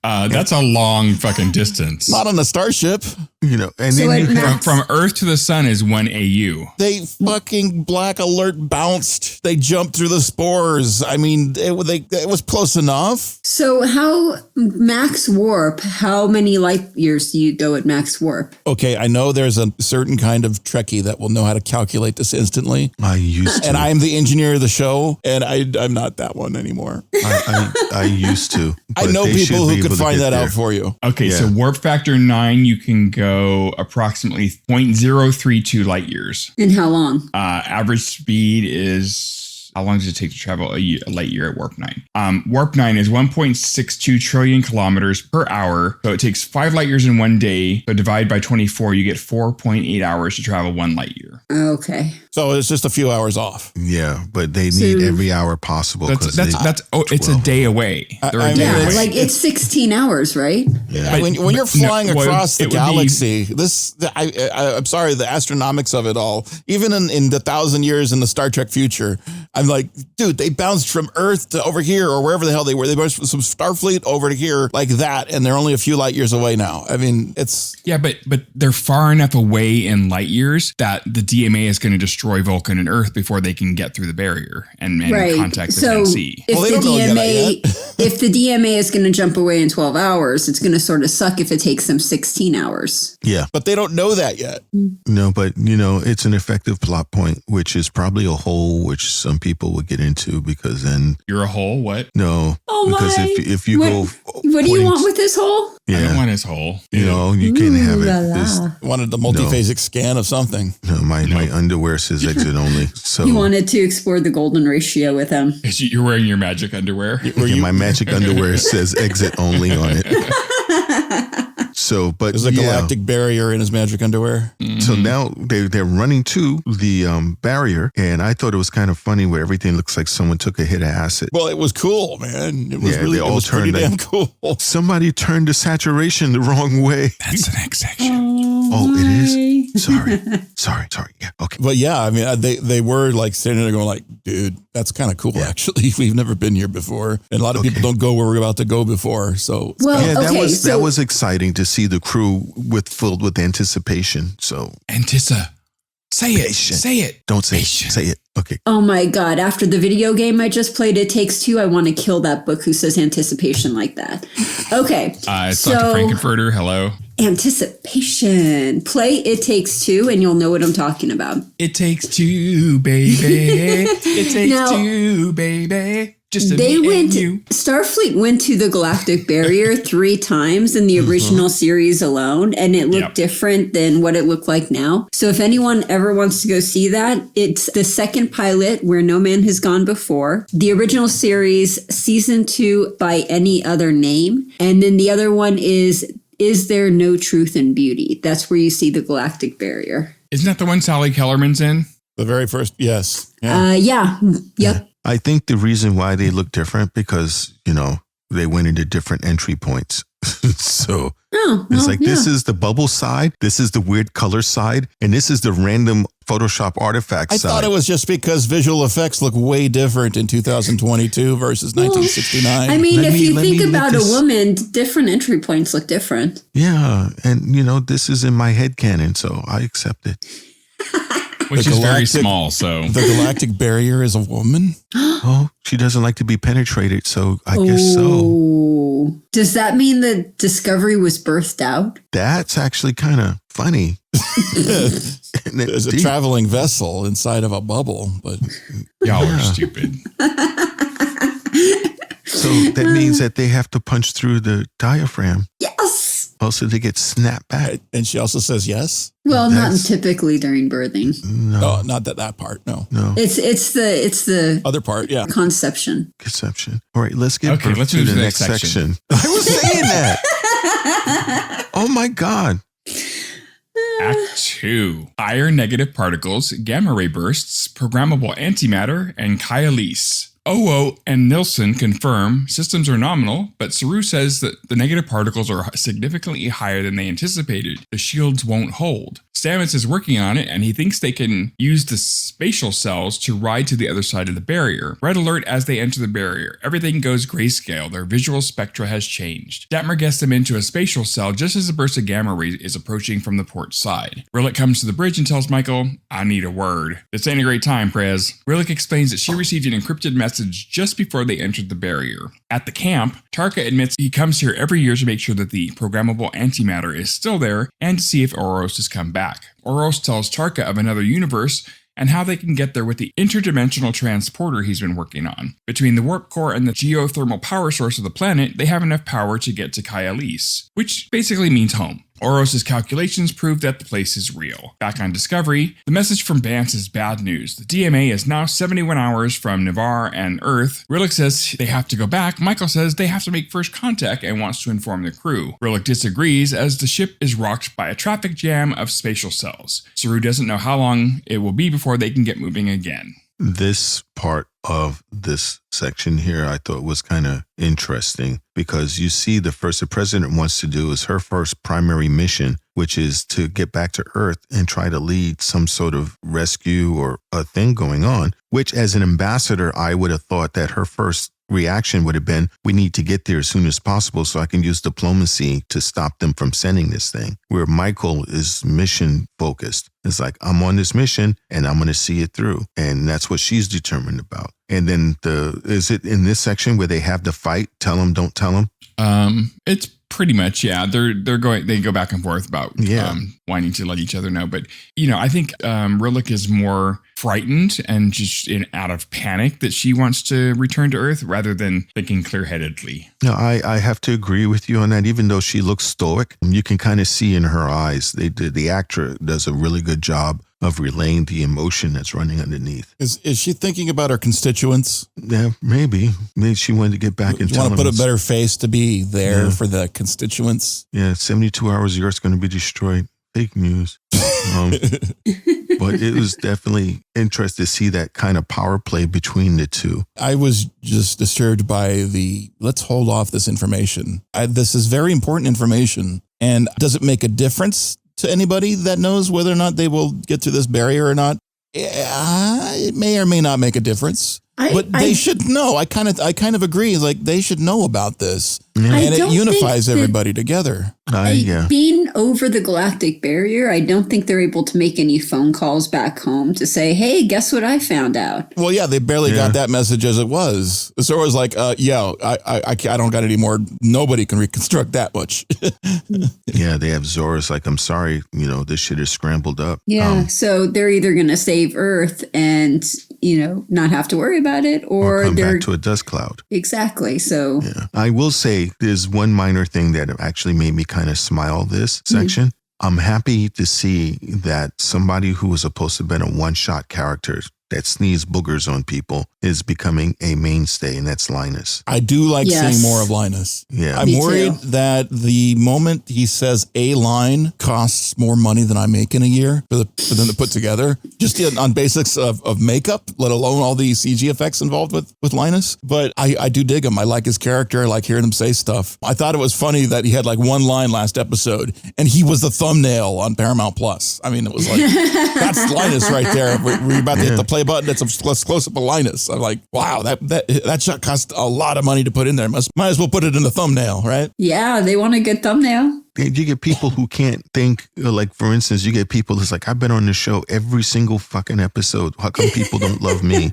That's a long fucking distance. Not on a starship. And So then From Earth to the sun is 1 AU. They fucking black alert bounced. They jumped through the spores. I mean, it was close enough. So how max warp, how many light years do you go at max warp? Okay, I know there's a certain kind of Trekkie that will know how to calculate this instantly. I used to. And I am the engineer of the show, and I'm not that one anymore. I used to. I know people who could find that out for you. Okay, so warp factor 9, you can go approximately 0.032 light years. And how long? Average speed is... How long does it take to travel a light year at warp 9? Warp 9 is 1.62 trillion kilometers per hour. So it takes 5 light years in 1 day. So divide by 24, you get 4.8 hours to travel 1 light year. Okay. So it's just a few hours off. Yeah, but they need every hour possible. It's a day away. Like it's 16 hours, right? Yeah. When you're flying across the galaxy, I'm sorry, the astronomics of it all, even in the 1,000 years in the Star Trek future, I'm like, dude, they bounced from Earth to over here or wherever the hell they were. They bounced from Starfleet over to here like that, and they're only a few light years away now. I mean, it's... Yeah, but they're far enough away in light years that the DMA is going to destroy Vulcan and Earth before they can get through the barrier and contact the 10C. If the DMA is going to jump away in 12 hours, it's going to sort of suck if it takes them 16 hours. Yeah. But they don't know that yet. No, but, it's an effective plot point, which is probably a hole which some people would get into because then... You're a hole? What? No. Oh, because my. if you go... What do you want with this hole? Yeah. I don't want his hole. You can have it. Wanted the multiphasic scan of something. No, my underwear says exit only. So You wanted to explore the golden ratio with him. You're wearing your magic underwear? my magic underwear says exit only on it. So, but there's a galactic barrier in his magic underwear. Mm-hmm. So now they're running to the barrier, and I thought it was kind of funny where everything looks like someone took a hit of acid. Well, it was cool, man. It was really pretty damn cool. Somebody turned the saturation the wrong way. That's the next section. Oh, it is? Sorry. Yeah, okay. But yeah, I mean, they were like standing there going like, dude, that's kind of cool, actually. We've never been here before. And a lot of people don't go where we're about to go before. So that was exciting to see the crew filled with anticipation. So Antissa. Say it. Patient. Say it. Don't say Patient. it. Say it. Okay. Oh my God. After the video game I just played, It Takes Two, I want to kill that book who says anticipation like that. Okay. It's Dr. Frankenfurter. Hello. Anticipation. Play It Takes Two and you'll know what I'm talking about. It takes two, baby. It takes two, baby. Just Starfleet went to the Galactic Barrier 3 times in the original series alone, and it looked different than what it looked like now. So if anyone ever wants to go see that, it's the second pilot where no man has gone before. The original series, season 2, By Any Other Name. And then the other one is There No Truth in Beauty? That's where you see the Galactic Barrier. Isn't that the one Sally Kellerman's in? The very first, yes. Yep. I think the reason why they look different because, they went into different entry points. So this is the bubble side, this is the weird color side, and this is the random Photoshop artifact side. I thought it was just because visual effects look way different in 2022 versus 1969. I mean, if you think about a woman, different entry points look different. Yeah, and this is in my head canon, so I accept it. Which is very small, so. The Galactic Barrier is a woman? Oh, she doesn't like to be penetrated, so I guess so. Does that mean that Discovery was birthed out? That's actually kind of funny. There's a traveling vessel inside of a bubble, but y'all are stupid. So that means that they have to punch through the diaphragm. Yes. Also, they get snapped back. And she also says yes. Well, not typically during birthing. No, not that part. No. It's the other part. Yeah. Conception. All right, let's get let's to move the to the next next section. I was saying that. Oh my God. Act 2. Iron negative particles, gamma ray bursts, programmable antimatter, and Kyle-ese. Owo and Nilsson confirm systems are nominal, but Saru says that the negative particles are significantly higher than they anticipated. The shields won't hold. Stamets is working on it, and he thinks they can use the spatial cells to ride to the other side of the barrier. Red alert as they enter the barrier. Everything goes grayscale. Their visual spectra has changed. Detmer gets them into a spatial cell just as a burst of gamma rays is approaching from the port side. Rillick comes to the bridge and tells Michael, I need a word. This ain't a great time, Prez. Rillick explains that she received an encrypted message just before they entered the barrier. At the camp, Tarka admits he comes here every year to make sure that the programmable antimatter is still there and to see if Oros has come back. Oros tells Tarka of another universe and how they can get there with the interdimensional transporter he's been working on. Between the warp core and the geothermal power source of the planet, they have enough power to get to Kyle-ese, which basically means home. Oros' calculations prove that the place is real. Back on Discovery, the message from Bance is bad news. The DMA is now 71 hours from Navarre and Earth. Rillick says they have to go back. Michael says they have to make first contact and wants to inform the crew. Rillick disagrees as the ship is rocked by a traffic jam of spatial cells. Saru doesn't know how long it will be before they can get moving again. This part of this section here I thought was kind of interesting because you see the president wants to do is her first primary mission, which is to get back to Earth and try to lead some sort of rescue or a thing going on, which as an ambassador, I would have thought that her first reaction would have been, we need to get there as soon as possible so I can use diplomacy to stop them from sending this thing. Where Michael is mission focused. It's like, I'm on this mission and I'm going to see it through. And that's what she's determined about. And then is it in this section where they have the fight? Tell them, don't tell them? It's pretty much, yeah. They go back and forth about wanting to let each other know. But, I think Rillick is more frightened and just out of panic that she wants to return to Earth rather than thinking clear-headedly. No, I have to agree with you on that. Even though she looks stoic, you can kind of see in her eyes. The actor does a really good job of relaying the emotion that's running underneath. Is she thinking about her constituents? Yeah, maybe. Maybe she wanted to get back and tell them. Want to put a better face to be there for the constituents? Yeah, 72 hours, the Earth's going to be destroyed. Fake news. But it was definitely interesting to see that kind of power play between the two. I was just disturbed by let's hold off this information. This is very important information. And does it make a difference to anybody that knows whether or not they will get through this barrier or not? It may or may not make a difference. But they should know. I kind of agree. Like they should know about this, Yeah. and it unifies everybody together. Being over the galactic barrier, I don't think they're able to make any phone calls back home to say, "Hey, guess what I found out." Well, yeah, they barely got that message as it was. So it was like, I don't got any more. Nobody can reconstruct that much. Yeah, they have Zora's like, I'm sorry, this shit is scrambled up. Yeah, so they're either going to save Earth and, not have to worry about it, or come they're back to a dust cloud. Exactly. So yeah. I will say there's one minor thing that actually made me kind of smile this section. I'm happy to see that somebody who was supposed to have been a one-shot character that sneeze boogers on people is becoming a mainstay, and that's Linus. I do like seeing more of Linus. Yeah. I'm worried that the moment he says a line costs more money than I make in a year for them to put together, just on basics of makeup, let alone all the CG effects involved with Linus. But I do dig him. I like his character. I like hearing him say stuff. I thought it was funny that he had like one line last episode, and he was the thumbnail on Paramount Plus. I mean, it was like, that's Linus right there. We're about to hit the play button. It's a close up of Linus. I'm like, wow, that shot cost a lot of money to put in there. Might as well put it in the thumbnail, right? Yeah, they want a good thumbnail. You get people who can't think, like, for instance, you get people that's like, I've been on the show every single fucking episode. How come people don't love me?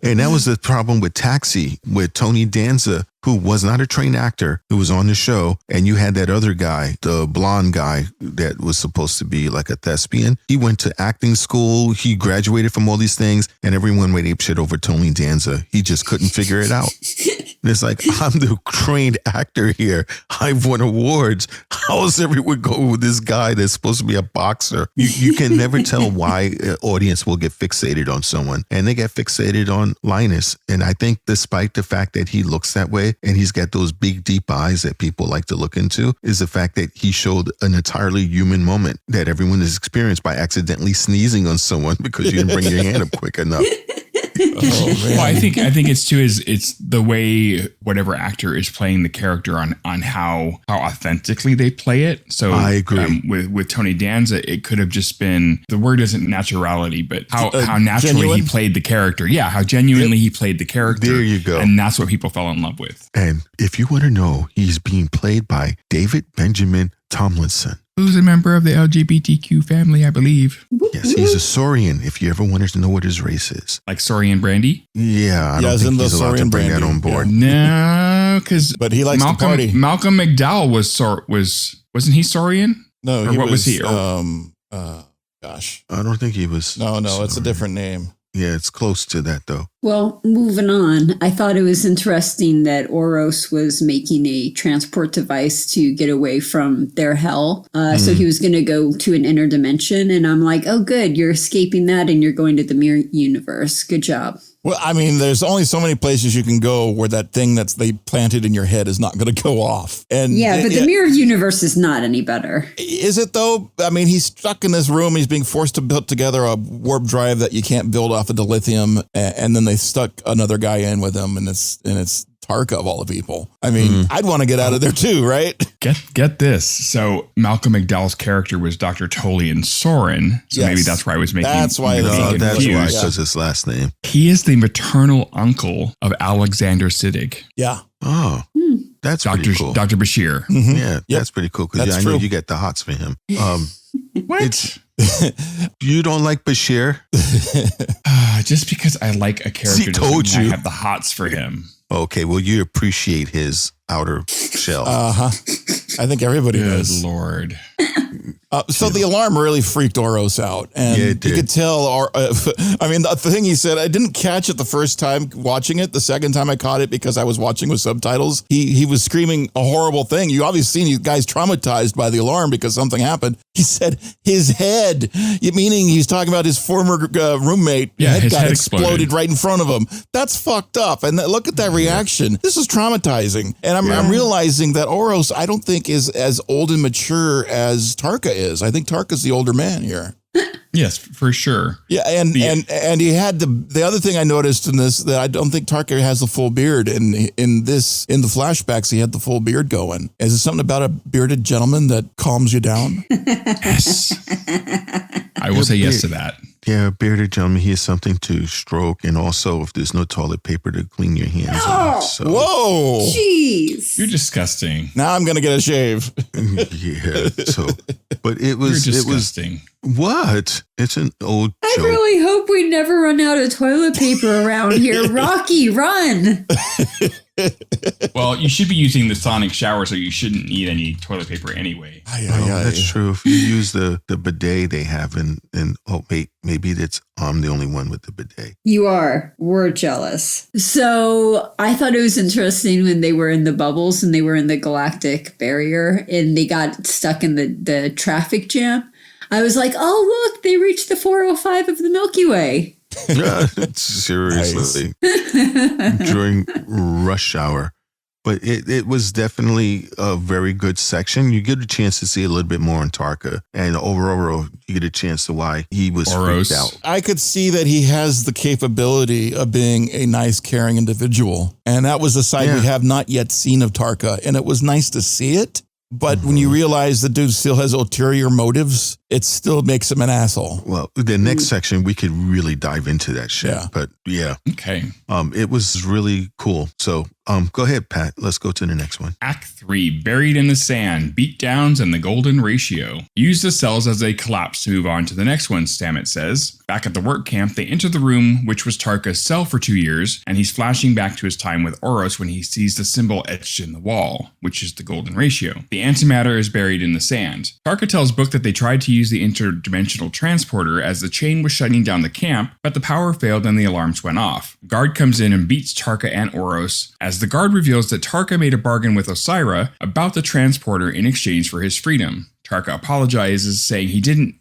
And that was the problem with Taxi, with Tony Danza, who was not a trained actor, who was on the show. And you had that other guy, the blonde guy that was supposed to be like a thespian. He went to acting school. He graduated from all these things, and everyone went apeshit over Tony Danza. He just couldn't figure it out. And it's like, I'm the trained actor here. I've won awards. How is everyone going with this guy that's supposed to be a boxer? You can never tell why an audience will get fixated on someone. And they get fixated on Linus. And I think despite the fact that he looks that way and he's got those big, deep eyes that people like to look into, is the fact that he showed an entirely human moment that everyone has experienced by accidentally sneezing on someone because you didn't bring your hand up quick enough. Well, I think it's the way whatever actor is playing the character on how authentically they play it. So I agree. With Tony Danza, it could have just been, the word isn't naturality, but how naturally genuine? he played the character. Yeah, how genuinely he played the character. There you go. And that's what people fell in love with. And if you want to know, he's being played by David Benjamin Tomlinson. Who's a member of the LGBTQ family, I believe. Yes, he's a Saurian, if you ever wanted to know what his race is. Like Saurian Brandy? Yeah, I don't think he's allowed to bring that on board. No, because but he likes to party. Malcolm McDowell wasn't he Saurian? No, or what was he? Gosh. I don't think he was. No, it's a different name. Yeah, it's close to that, though. Well, moving on, I thought it was interesting that Oros was making a transport device to get away from their hell. So he was going to go to an inner dimension. And I'm like, oh, good. You're escaping that and you're going to the mirror universe. Good job. Well, I mean, there's only so many places you can go where that thing that's they planted in your head is not going to go off. And yeah, but the mirror universe is not any better. Is it though? I mean, he's stuck in this room. He's being forced to put together a warp drive that you can't build off of dilithium, and then they stuck another guy in with him, and it's Tarka of all the people. I mean, I'd want to get out of there too, right? Get this. So Malcolm McDowell's character was Dr. Tolian Soren. So maybe that's why I was making. That's why. That's why, because his last name. He is the maternal uncle of Alexander Siddig. Yeah. Oh, that's pretty cool. Dr. Bashir. Mm-hmm. Yeah, that's pretty cool because I know you get the hots for him. What? You don't like Bashir? Just because I like a character doesn't mean I have the hots for him. Okay, well, you appreciate his outer shell. I think everybody does. Good Lord. So the alarm really freaked Oros out. And you could tell, I mean, the thing he said, I didn't catch it the first time watching it. The second time I caught it because I was watching with subtitles. He was screaming a horrible thing. You obviously seen you guys traumatized by the alarm because something happened. He said his head, meaning he's talking about his former roommate. Yeah, his head exploded right in front of him. That's fucked up. And look at that reaction. This is traumatizing. And I'm realizing that Oros, I don't think is as old and mature as Tarka is. I think Tarka's the older man here. Yes, for sure. Yeah, and he had the other thing I noticed in this that I don't think Tarka has the full beard. In the flashbacks, he had the full beard going. Is it something about a bearded gentleman that calms you down? Yes. I will say yes to that. Yeah, bearded gentleman, he has something to stroke, and also if there's no toilet paper to clean your hands on. So. Whoa. Jeez. You're disgusting. Now I'm going to get a shave. Yeah. So, but it was, You're disgusting. What? It's an old I joke. really hope we never run out of toilet paper around here. Rocky, run. Well, you should be using the sonic shower, so you shouldn't need any toilet paper anyway. That's true. If you use the bidet they have, and maybe I'm the only one with the bidet. You are. We're jealous. So I thought it was interesting when they were in the bubbles and they were in the galactic barrier and they got stuck in the traffic jam. I was like, oh, look, they reached the 405 of the Milky Way. Yeah, seriously. During rush hour. But it was definitely a very good section. You get a chance to see a little bit more on Tarka. And overall, you get a chance to why he was Oros. freaked out. I could see that he has the capability of being a nice, caring individual. And that was a side we have not yet seen of Tarka. And it was nice to see it. But when you realize the dude still has ulterior motives, it still makes him an asshole. Well, the next section, we could really dive into that shit. Yeah. But yeah. Okay. It was really cool. So go ahead, Pat. Let's go to the next one. Act 3, Buried in the Sand, Beatdowns, and the Golden Ratio. Use the cells as they collapse to move on to the next one, Stamets says. Back at the work camp, they enter the room, which was Tarka's cell for 2 years, and he's flashing back to his time with Oros when he sees the symbol etched in the wall, which is the Golden Ratio. The antimatter is buried in the sand. Tarka tells Book that they tried to use the interdimensional transporter as the chain was shutting down the camp, but the power failed and the alarms went off. A guard comes in and beats Tarka and Oros, as the guard reveals that Tarka made a bargain with Osira about the transporter in exchange for his freedom. Tarka apologizes, saying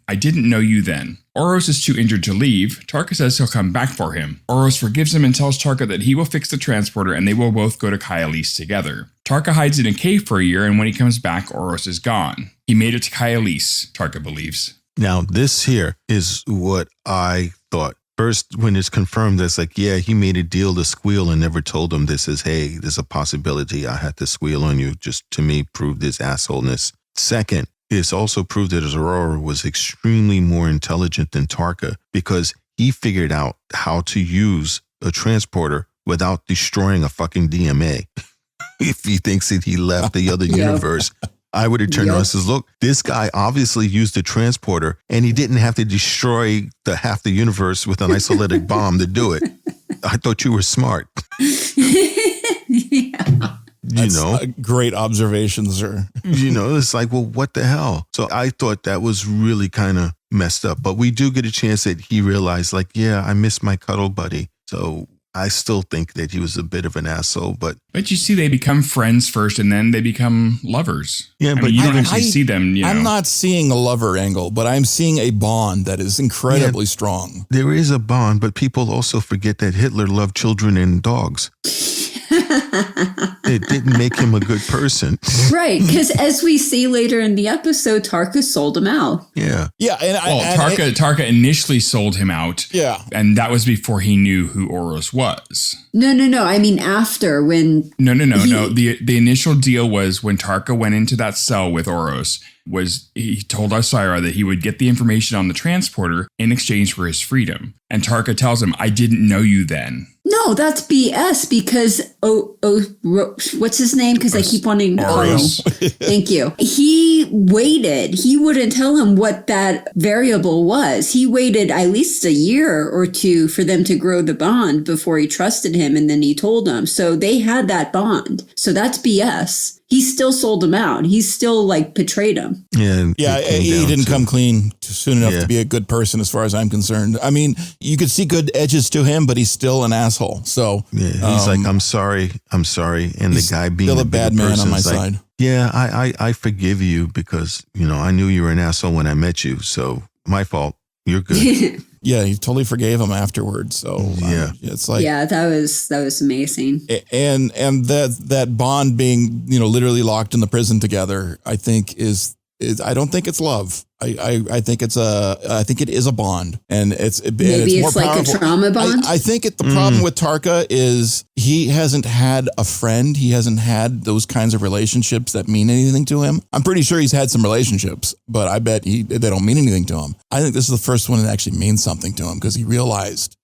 I didn't know you then. Oros is too injured to leave. Tarka says he'll come back for him. Oros forgives him and tells Tarka that he will fix the transporter and they will both go to Kaialis together. Tarka hides in a cave for a year, and when he comes back, Oros is gone. He made it to Kaialis, Tarka believes. Now, this here is what I thought. First, when it's confirmed, that's like, yeah, he made a deal to Squeal and never told him this is, hey, there's a possibility I had to squeal on you, just to me prove this assholeness. Second, it's also proved that Aurora was extremely more intelligent than Tarka because he figured out how to use a transporter without destroying a fucking DMA. If he thinks that he left the other universe, I would have turned around and says, look, this guy obviously used a transporter and he didn't have to destroy half the universe with an isolated bomb to do it. I thought you were smart. That's great observation, sir. It's like, well, what the hell? So I thought that was really kind of messed up. But we do get a chance that he realized, like, yeah, I miss my cuddle buddy. So I still think that he was a bit of an asshole, but you see, they become friends first, and then they become lovers. Yeah, but you don't actually see them. I'm not seeing a lover angle, but I'm seeing a bond that is incredibly strong. There is a bond, but people also forget that Hitler loved children and dogs. It didn't make him a good person. Right, because as we see later in the episode, Tarka sold him out. Yeah. Yeah. Tarka initially sold him out. Yeah. And that was before he knew who Oros was. No. I mean, after when... No. The initial deal was when Tarka went into that cell with Oros, he told Osira that he would get the information on the transporter in exchange for his freedom. And Tarka tells him, I didn't know you then. No, that's BS because, what's his name? Because I keep wanting to call him. Thank you. He waited. He wouldn't tell him what that variable was. He waited at least a year or two for them to grow the bond before he trusted him. And then he told him. So they had that bond. So that's BS. He still sold him out. He still betrayed him. Yeah. He didn't come clean soon enough to be a good person as far as I'm concerned. I mean, you could see good edges to him, but he's still an asshole. So he's like, I'm sorry. And the guy being still a bad man on my side. Yeah, I forgive you because, I knew you were an asshole when I met you. So my fault. You're good. Yeah, he totally forgave him afterwards. So it's like, yeah, that was amazing. And that bond being literally locked in the prison together, I think is I don't think it's love. I think it is a bond, and Maybe it's more like powerful. a trauma bond. I think the problem with Tarka is he hasn't had a friend. He hasn't had those kinds of relationships that mean anything to him. I'm pretty sure he's had some relationships, but I bet they don't mean anything to him. I think this is the first one that actually means something to him because he realized,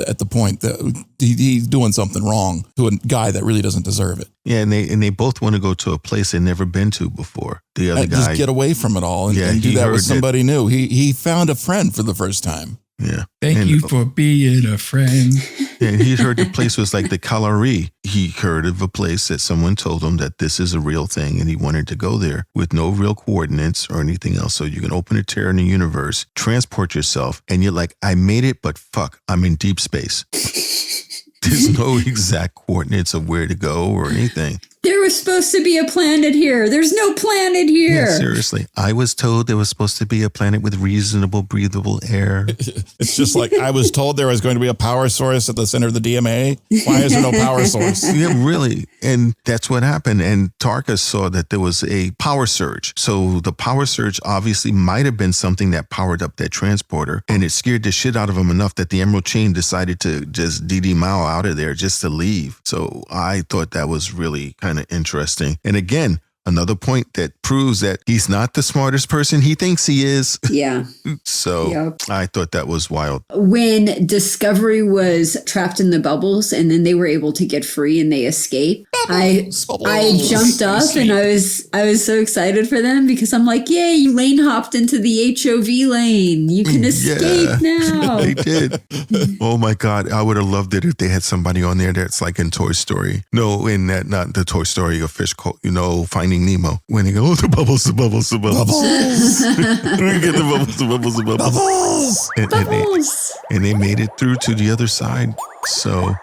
at the point that he's doing something wrong to a guy that really doesn't deserve it. Yeah, and they both want to go to a place they've never been to before. The other guy just get away from it all and do that with somebody new. He found a friend for the first time. Yeah. Thank you for being a friend. Yeah, he heard the place was like the Kellermen. He heard of a place that someone told him that this is a real thing, and he wanted to go there with no real coordinates or anything else. So you can open a tear in the universe, transport yourself, and you're like, I made it, but fuck, I'm in deep space. There's no exact coordinates of where to go or anything. There was supposed to be a planet here. There's no planet here. Yeah, seriously. I was told there was supposed to be a planet with reasonable, breathable air. It's just like I was told there was going to be a power source at the center of the DMA. Why is there no power source? Yeah, really. And that's what happened. And Tarka saw that there was a power surge. So the power surge obviously might have been something that powered up that transporter. And it scared the shit out of him enough that the Emerald Chain decided to just DD Mao out of there just to leave. So I thought that was really kind of interesting. And again, another point that proves that he's not the smartest person he thinks he is. Yeah. So I thought that was wild. When Discovery was trapped in the bubbles and then they were able to get free and they escape, I jumped up and I was so excited for them because I'm like, yay, you lane hopped into the HOV lane. You can escape now. They did. Oh my God. I would have loved it if they had somebody on there that's like in Toy Story. No, in that, not the Toy Story of Fish, Finding Nemo. When they go, the bubbles. Get the bubbles. And they made it through to the other side. So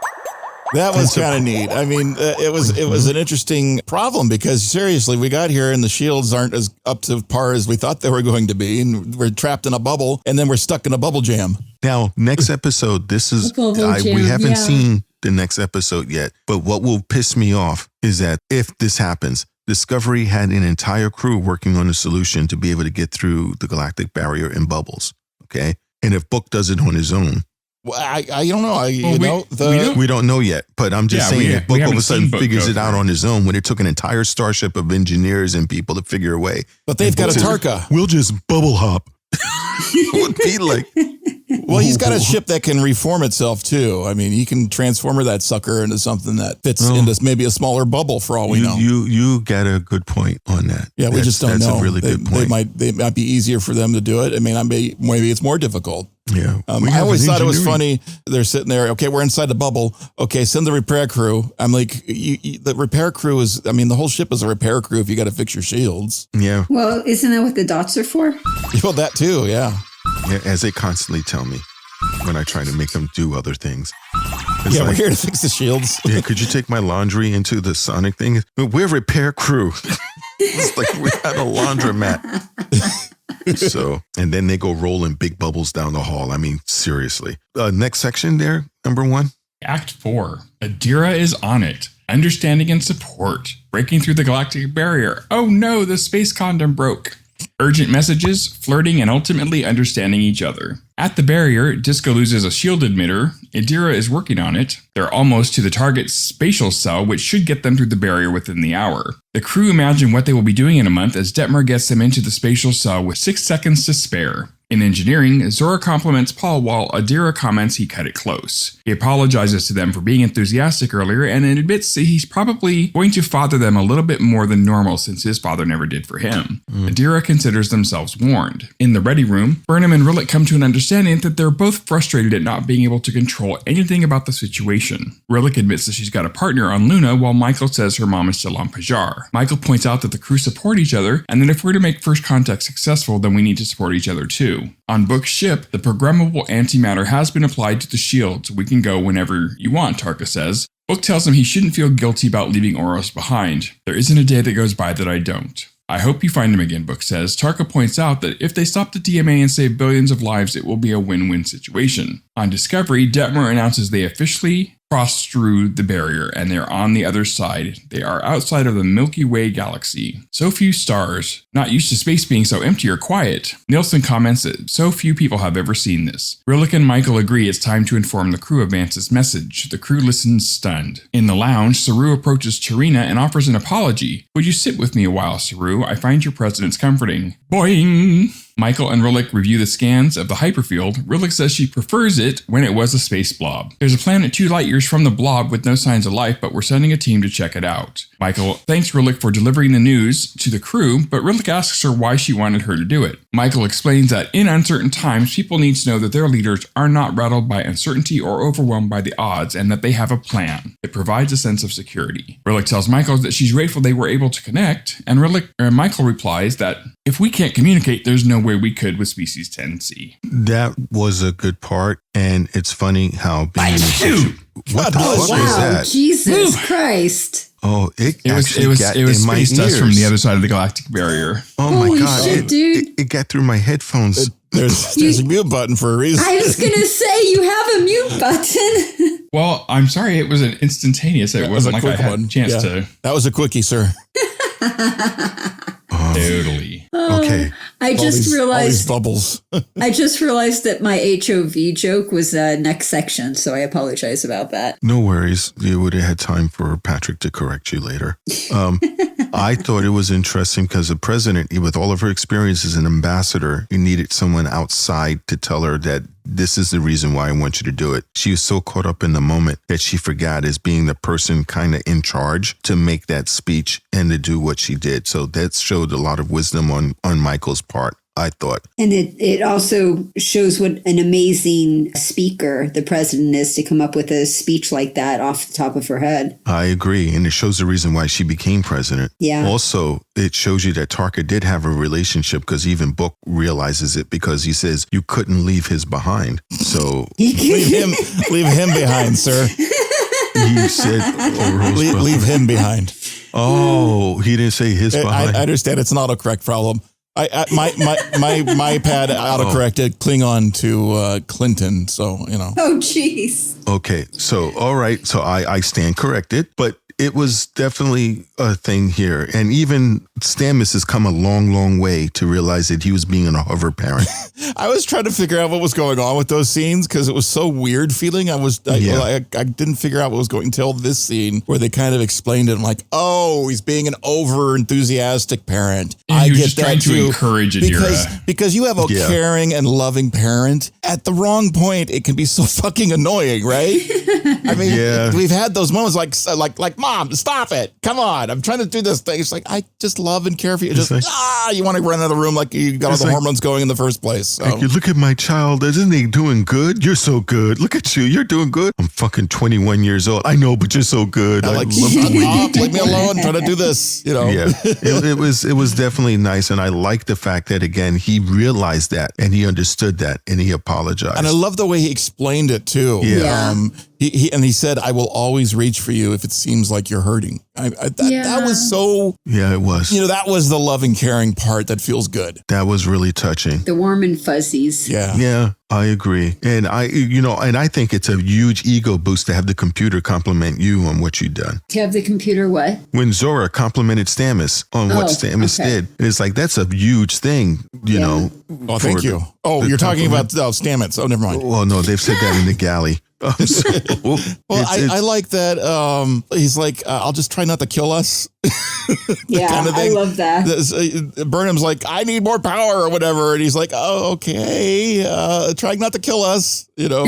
that was kind of neat. I mean, it was an interesting problem because seriously, we got here and the shields aren't as up to par as we thought they were going to be. And we're trapped in a bubble and then we're stuck in a bubble jam. Now, next episode, we haven't seen the next episode yet. But what will piss me off is that if this happens, Discovery had an entire crew working on a solution to be able to get through the galactic barrier in bubbles. Okay. And if Book does it on his own. Well, I don't know. We don't know yet, but I'm just saying if Book all of a sudden figures it out on his own when it took an entire starship of engineers and people to figure a way. But they've got a Tarka. We'll just bubble hop. It would be like. Well, he's got a ship that can reform itself too. I mean, he can transform that sucker into something that fits into maybe a smaller bubble for all we know. You got a good point on that. Yeah, we just don't know. That's a really good point. They might be easier for them to do it. I mean, maybe it's more difficult. Yeah. I always thought it was funny. They're sitting there. Okay, we're inside the bubble. Okay, send the repair crew. I'm like, the repair crew is, I mean, the whole ship is a repair crew if you got to fix your shields. Yeah. Well, isn't that what the dots are for? Well, that too, yeah. Yeah, as they constantly tell me when I try to make them do other things. Yeah, we're here to fix the shields. Yeah, could you take my laundry into the Sonic thing? We're repair crew. It's like we're at a laundromat. So, and then they go rolling big bubbles down the hall. I mean, seriously. Next section there, number 1. Act 4. Adira is on it. Understanding and support. Breaking through the galactic barrier. Oh no, the space condom broke. Urgent messages, flirting, and ultimately understanding each other. At the barrier, Disco loses a shield emitter. Adira is working on it. They're almost to the target's spatial cell, which should get them through the barrier within the hour. The crew imagine what they will be doing in a month as Detmer gets them into the spatial cell with 6 seconds to spare. In engineering, Zora compliments Paul while Adira comments he cut it close. He apologizes to them for being enthusiastic earlier and admits that he's probably going to father them a little bit more than normal since his father never did for him. Adira considers themselves warned. In the ready room, Burnham and Rillick come to an understanding that they're both frustrated at not being able to control anything about the situation. Rillick admits that she's got a partner on Luna while Michael says her mom is still on Pajar. Michael points out that the crew support each other and that if we're to make first contact successful, then we need to support each other too. On Book's ship, the programmable antimatter has been applied to the shield, so we can go whenever you want, Tarka says. Book tells him he shouldn't feel guilty about leaving Oros behind. There isn't a day that goes by that I don't. I hope you find him again, Book says. Tarka points out that if they stop the DMA and save billions of lives, it will be a win-win situation. On Discovery, Detmer announces they officially crossed through the barrier and they're on the other side. They are outside of the Milky Way galaxy. So few stars. Not used to space being so empty or quiet. Nielsen comments that so few people have ever seen this. Rillick and Michael agree it's time to inform the crew of Vance's message. The crew listens stunned. In the lounge, Saru approaches Charina and offers an apology. Would you sit with me a while, Saru? I find your presence comforting. Boing! Michael and Rillick review the scans of the hyperfield. Rillick says she prefers it when it was a space blob. There's a planet 2 light years from the blob with no signs of life, but we're sending a team to check it out. Michael thanks Rillick for delivering the news to the crew, but Rillick asks her why she wanted her to do it. Michael explains that in uncertain times, people need to know that their leaders are not rattled by uncertainty or overwhelmed by the odds, and that they have a plan. It provides a sense of security. Rillick tells Michael that she's grateful they were able to connect, and Michael replies that if we can't communicate, there's no way we could with Species 10C. That was a good part, and it's funny how being what the fuck is that? Jesus Christ. Oh, it was space dust from the other side of the galactic barrier. Oh Holy my God. shit, dude. It got through my headphones. There's a mute button for a reason. I was going to say, you have a mute button. Well, I'm sorry, it was an instantaneous. It wasn't like I had a chance to. That was a quickie, sir. Totally. Okay. I just realized all these bubbles. I just realized that my HOV joke was next section, so I apologize about that. No worries. You would have had time for Patrick to correct you later. I thought it was interesting because the president, with all of her experience as an ambassador, you needed someone outside to tell her that this is the reason why I want you to do it. She was so caught up in the moment that she forgot as being the person kind of in charge to make that speech and to do what she did. So that showed a lot of wisdom on Michael's part, I thought. And it also shows what an amazing speaker the president is to come up with a speech like that off the top of her head. I agree. And it shows the reason why she became president. Yeah. Also, it shows you that Tarka did have a relationship because even Book realizes it because he says you couldn't leave his behind. So leave him behind, sir. He said, leave him behind. Oh, he didn't say his behind. I understand it's an autocorrect problem. My pad autocorrected Klingon to Clinton, so you know. Oh, jeez. Okay, so all right, so I stand corrected, but it was definitely a thing here, and even Stamets has come a long, long way to realize that he was being a hover parent. I was trying to figure out what was going on with those scenes because it was so weird feeling. I didn't figure out what was going until this scene where they kind of explained it. I'm like, oh, he's being an over enthusiastic parent. And I get just that trying to encourage Adira. Because you have a caring and loving parent. At the wrong point, it can be so fucking annoying, right? I mean, we've had those moments like, Mom, stop it. Come on. I'm trying to do this thing. It's like, I just love and care for you. Just, you want to run out of the room like you got all the hormones going in the first place. So. Like, you look at my child. Isn't he doing good? You're so good. Look at you. You're doing good. I'm fucking 21 years old. I know, but you're so good. I love leave me alone. Try to do this. You know. Yeah. It was definitely nice. And I like the fact that, again, he realized that and he understood that and he apologized. And I love the way he explained it, too. Yeah. He said, I will always reach for you if it seems like you're hurting. That was so. Yeah, it was. You know, that was the loving, caring part that feels good. That was really touching. The warm and fuzzies. Yeah. Yeah, I agree. And I think it's a huge ego boost to have the computer compliment you on what you've done. To have the computer what? When Zora complimented Stamets on what Stamets did, it's like, that's a huge thing, you know. Oh, thank you. Oh, you're talking about Stamets. Oh, never mind. Well, no, they've said that in the galley. I like that. He's like, I'll just try not to kill us. Yeah, kind of I love that. Burnham's like, I need more power or whatever. And he's like, oh, okay. Trying not to kill us, you know.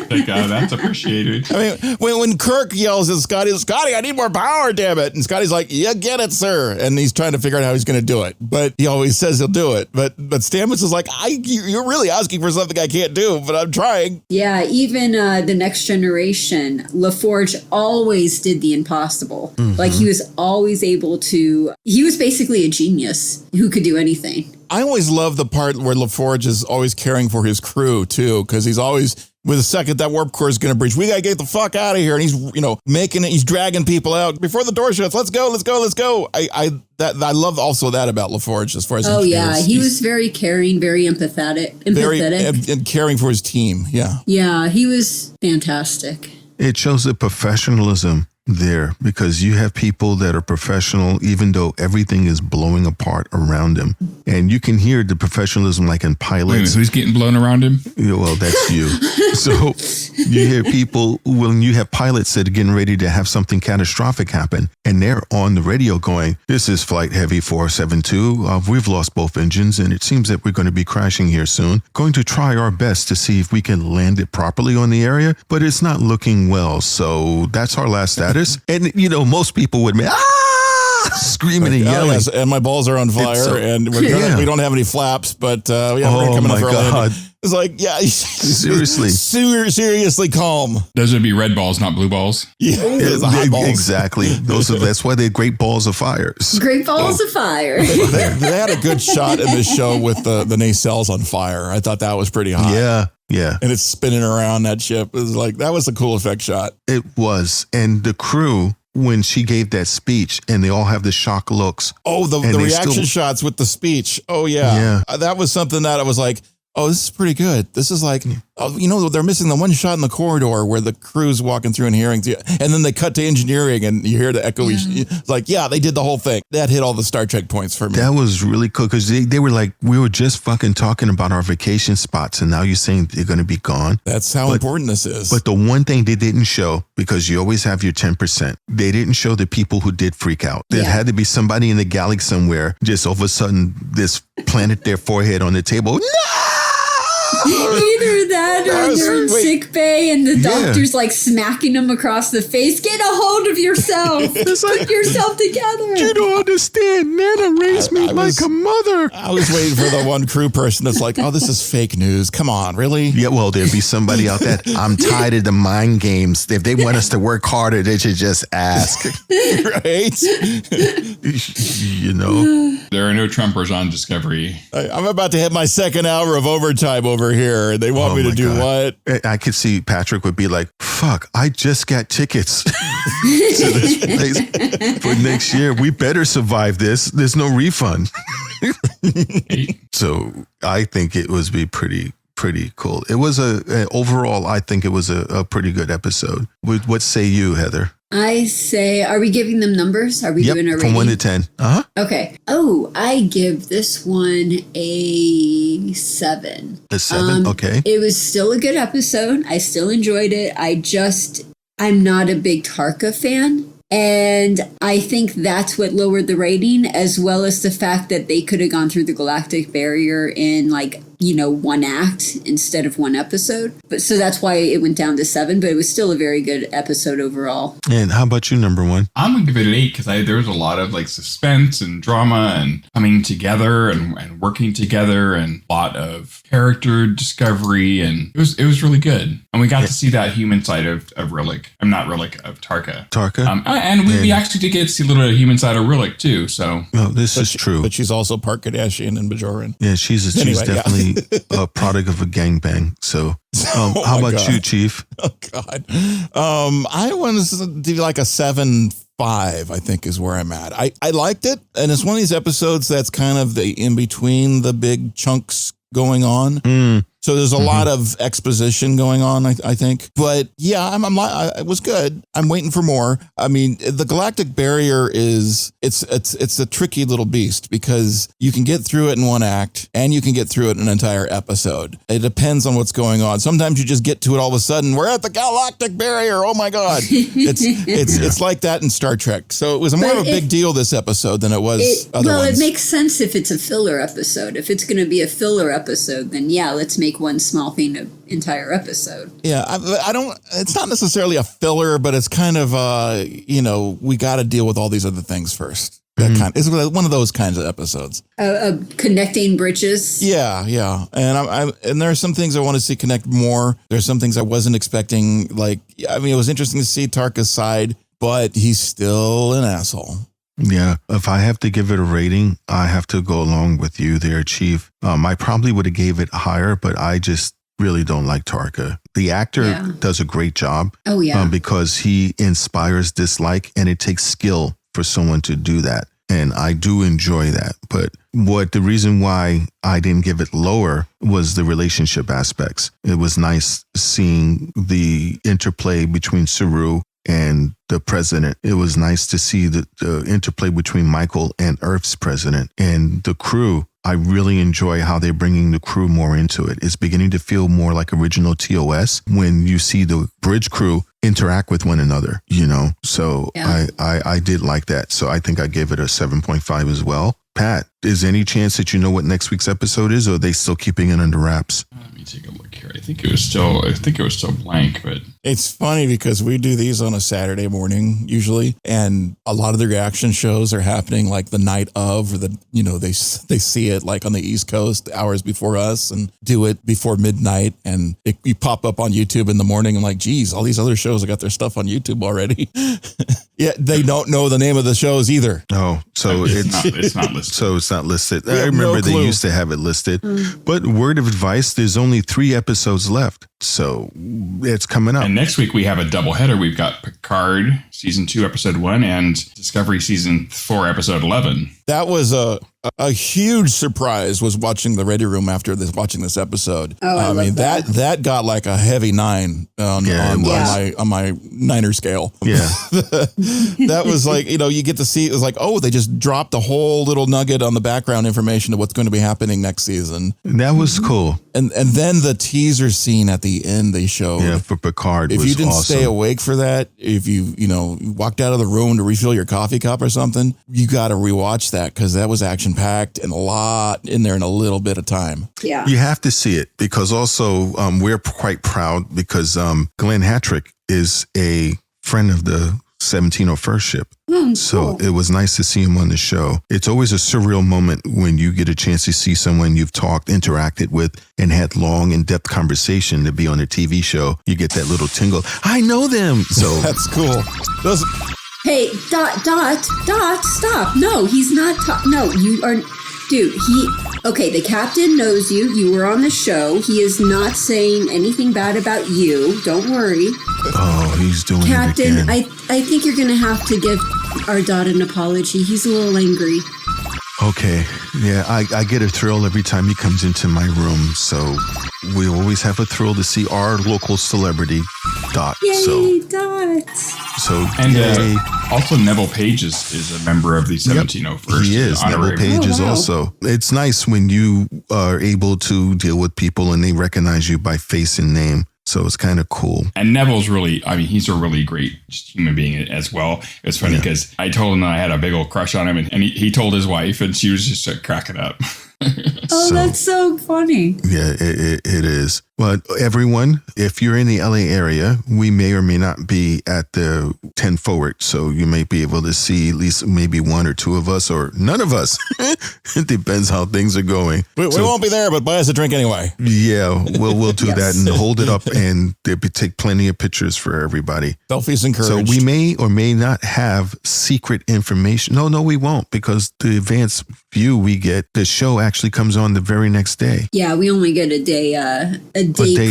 Thank God, that's appreciated. I mean, when Kirk yells at Scotty, I need more power, damn it. And Scotty's like, you get it, sir. And he's trying to figure out how he's going to do it. But he always says he'll do it. But Stamets is like, you're really asking for something I can't do, but I'm trying. Yeah, even the Next Generation, LaForge always did the impossible. Mm-hmm. Like, he was always able to, he was basically a genius who could do anything. I always love the part where LaForge is always caring for his crew, too, because he's always, with a second that warp core is going to breach, we got to get the fuck out of here. And he's, making it, he's dragging people out before the door shuts. Let's go. I love also that about LaForge as far as he was very caring, very empathetic. And caring for his team. Yeah. Yeah, he was fantastic. It shows the professionalism there, because you have people that are professional even though everything is blowing apart around them, and you can hear the professionalism like in Wait a minute, pilots. who's getting blown around him? Yeah, well, that's you. So you hear people, when you have pilots that are getting ready to have something catastrophic happen, and they're on the radio going, "This is Flight Heavy 472. We've lost both engines, and it seems that we're going to be crashing here soon. Going to try our best to see if we can land it properly on the area, but it's not looking well. So that's our last status." And, most people would be, screaming and yelling. Yes, and my balls are on fire, and we don't have any flaps, but we're coming in for a landing. It's like, seriously, seriously calm. Those would be red balls, not blue balls. Yeah, hot balls. Exactly. That's why they're great balls of fire. Great balls of fire. They had a good shot in this show with the nacelles on fire. I thought that was pretty hot. Yeah. And it's spinning around that ship. It was like, that was a cool effect shot. It was. And the crew, when she gave that speech and they all have the shock looks. Oh, the reaction shots with the speech. Oh, yeah. That was something that I was like, oh, this is pretty good. This is like, they're missing the one shot in the corridor where the crew's walking through and hearing, and then they cut to engineering and you hear the echo. It's like, they did the whole thing. That hit all the Star Trek points for me. That was really cool, because they were like, we were just fucking talking about our vacation spots, and now you're saying they're going to be gone. That's how important this is. But the one thing they didn't show, because you always have your 10%, they didn't show the people who did freak out. There had to be somebody in the galaxy somewhere, just all of a sudden, this planted their forehead on the table. No! Either that or they're in sick bay and the doctor's like smacking them across the face. Get a hold of yourself. Put yourself together. You don't understand. Nana raised me like a mother. I was waiting for the one crew person that's like, oh, this is fake news. Come on, really? Yeah, well, there'd be somebody out there. I'm tired of the mind games. If they want us to work harder, they should just ask. Right? There are no Trumpers on Discovery. I'm about to hit my second hour of overtime over here. They want me to do what? I could see Patrick would be like, fuck, I just got tickets to this place for next year. We better survive this. There's no refund. So I think it was pretty cool. It was overall, I think it was a pretty good episode. What say you, Heather? I say, are we giving them numbers? Are we doing a rating? From 1 to 10. Okay. Oh, I give this one a 7. A 7? Okay. It was still a good episode. I still enjoyed it. I'm not a big Tarka fan. And I think that's what lowered the rating, as well as the fact that they could have gone through the galactic barrier in one act instead of one episode. But so that's why it went down to 7, but it was still a very good episode overall. And how about you, number 1? I'm going to give it an 8 because there was a lot of suspense and drama and coming together and working together and a lot of character discovery. And it was really good. And we got to see that human side of Rillick. I'm not Rillick, of Tarka. And we actually did get to see a little bit of human side of Rillick too. So this is true. But she's also part Kardashian and Bajoran. Yeah, she's definitely a product of a gangbang. So how about you, Chief? Oh God. I want to do like a 7.5, I think is where I'm at. I liked it. And it's one of these episodes that's kind of the in between the big chunks going on. So there's a lot of exposition going on, I think. But yeah, it was good. I'm waiting for more. I mean, the galactic barrier it's a tricky little beast because you can get through it in one act and you can get through it in an entire episode. It depends on what's going on. Sometimes you just get to it all of a sudden. We're at the galactic barrier. Oh my God. It's like that in Star Trek. So it was more of a big deal this episode than it was other ones. It makes sense if it's a filler episode. If it's going to be a filler episode, then let's make one small thing an entire episode. Yeah, I don't. It's not necessarily a filler, but it's kind of we got to deal with all these other things first. It's one of those kinds of episodes. Connecting bridges. Yeah, and and there are some things I want to see connect more. There's some things I wasn't expecting. It was interesting to see Tarka's side, but he's still an asshole. Yeah, if I have to give it a rating, I have to go along with you there, Chief. I probably would have gave it higher, but I just really don't like Tarka. The actor does a great job. Oh, yeah. Because he inspires dislike, and it takes skill for someone to do that. And I do enjoy that. But the reason why I didn't give it lower was the relationship aspects. It was nice seeing the interplay between Saru and the president. It was nice to see the interplay between Michael and Earth's president and the crew. I really enjoy how they're bringing the crew more into it. It's beginning to feel more like original TOS when you see the bridge crew interact with one another, So yeah. I did like that. So I think I gave it a 7.5 as well. Pat, is there any chance that you know what next week's episode is, or are they still keeping it under wraps? Let me take a look here. I think it was still blank, but it's funny because we do these on a Saturday morning usually, and a lot of the reaction shows are happening like the night of, or they see it like on the East Coast hours before us and do it before midnight, and you pop up on YouTube in the morning and like, geez, all these other shows have got their stuff on YouTube already. Yeah, they don't know the name of the shows either. Oh, so it's not listed. So it's not listed. I remember they used to have it listed. But word of advice, there's only 3 episodes left. So it's coming up. And next week we have a doubleheader. We've got Picard season 2, episode 1, and Discovery season 4, episode 11. That was a huge surprise, was watching the Ready Room after watching this episode. Oh, I mean, that got like a heavy 9 on my Niner scale. Yeah. That was like, you get to see, it was like, oh, they just dropped a whole little nugget on the background information of what's going to be happening next season. That was cool. And then the teaser scene at the end they showed. Yeah, for Picard if was you didn't awesome. stay awake for that, if you walked out of the room to refill your coffee cup or something, you got to rewatch that because that was action packed and a lot in there in a little bit of time. Yeah, you have to see it because also we're quite proud because Glenn Hattrick is a friend of the 1701st ship. So it was nice to see him on the show. It's always a surreal moment when you get a chance to see someone you've talked, interacted with, and had long, in-depth conversation to be on a TV show. You get that little tingle. I know them. So that's cool. Hey, stop. No, he's not. No, you are. Dude, the captain knows you. You were on the show. He is not saying anything bad about you. Don't worry. Oh, he's doing Captain, it again. I think you're going to have to give our dad an apology. He's a little angry. Okay. Yeah, I get a thrill every time he comes into my room. So we always have a thrill to see our local celebrity, Dot. Yay, Dot. And also Neville Page is a member of the 1701st. He is. Neville Page is also. It's nice when you are able to deal with people and they recognize you by face and name. So it's kind of cool. And Neville's he's a really great human being as well. It's funny because I told him that I had a big old crush on him and he told his wife and she was just cracking up. That's so funny. Yeah, it is. But everyone, if you're in the LA area, we may or may not be at the 10 Forward. So you may be able to see at least maybe 1 or 2 of us or none of us. It depends how things are going. We won't be there, but buy us a drink anyway. Yeah, we'll do that and hold it up and take plenty of pictures for everybody. Selfies encouraged. So we may or may not have secret information. No, we won't because the advanced view we get, the show actually comes on the very next day. Yeah, we only get a day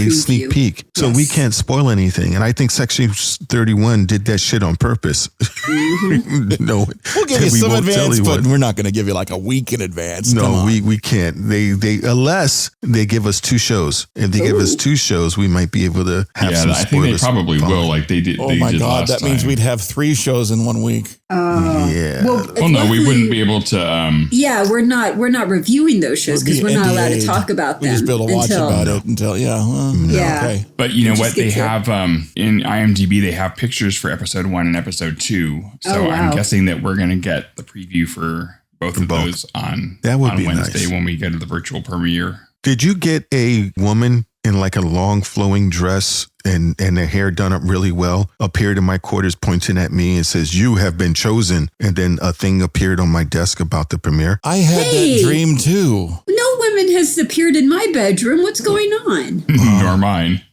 sneak peek. So we can't spoil anything. And I think Section 31 did that shit on purpose. Mm-hmm. No, we'll give you some advance, but we're not going to give you like a week in advance. No, we can't. They unless they give us 2 shows. If they give us 2 shows, we might be able to have some spoilers. I think they probably will, like they did. Oh my God, that means we'd have 3 shows in 1 week. Yeah. Well, no, we wouldn't be able to. Yeah, we're not reviewing those shows because we're not allowed to talk about them. We just be able to watch about it until okay. But you know what? They have in IMDb, they have pictures for episode 1 and episode 2. So I'm guessing that we're going to get the preview for both of those on Wednesday nice. When we go to the virtual premiere. Did you get a woman in like a long flowing dress and their hair done up really well appeared in my quarters pointing at me and says, "You have been chosen"? And then a thing appeared on my desk about the premiere. I had that dream too. No woman has appeared in my bedroom. What's going on? Nor mine.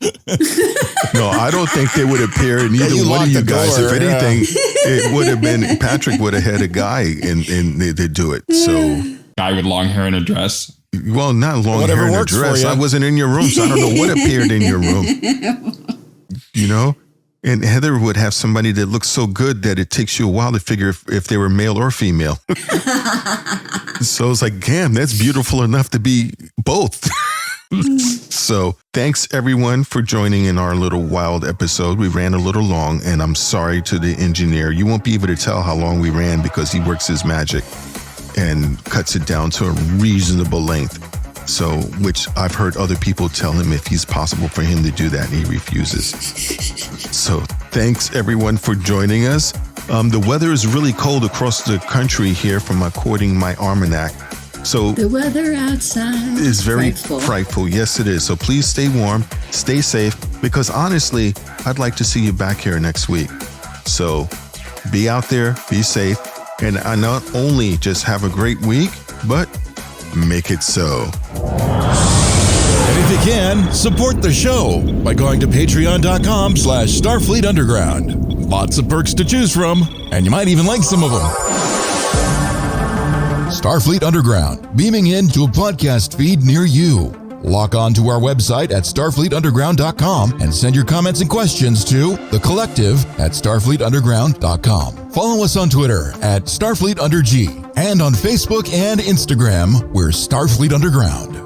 No, I don't think they would appear in either one of you guys. If anything, it would have been Patrick would have had a guy and they do it. So guy with long hair in a dress. Well, not long hair in a dress. I wasn't in your room, so I don't know what appeared in your room. You know? And Heather would have somebody that looks so good that it takes you a while to figure if they were male or female. So it's like, damn, that's beautiful enough to be both. So thanks everyone for joining in our little wild episode. We ran a little long, and I'm sorry to the engineer. You won't be able to tell how long we ran because he works his magic and cuts it down to a reasonable length. So, which I've heard other people tell him if he's possible for him to do that, and he refuses. So thanks everyone for joining us. The weather is really cold across the country here from according my almanac. So the weather outside is very frightful. Yes, it is. So please stay warm, stay safe, because honestly, I'd like to see you back here next week. So be out there, be safe, and I not only just have a great week, but make it so. And if you can, support the show by going to patreon.com/Starfleet Underground. Lots of perks to choose from, and you might even like some of them. Starfleet Underground, beaming into a podcast feed near you. Log on to our website at starfleetunderground.com and send your comments and questions to thecollective@starfleetunderground.com. Follow us on Twitter at StarfleetUnderG and on Facebook and Instagram, we're Starfleet Underground.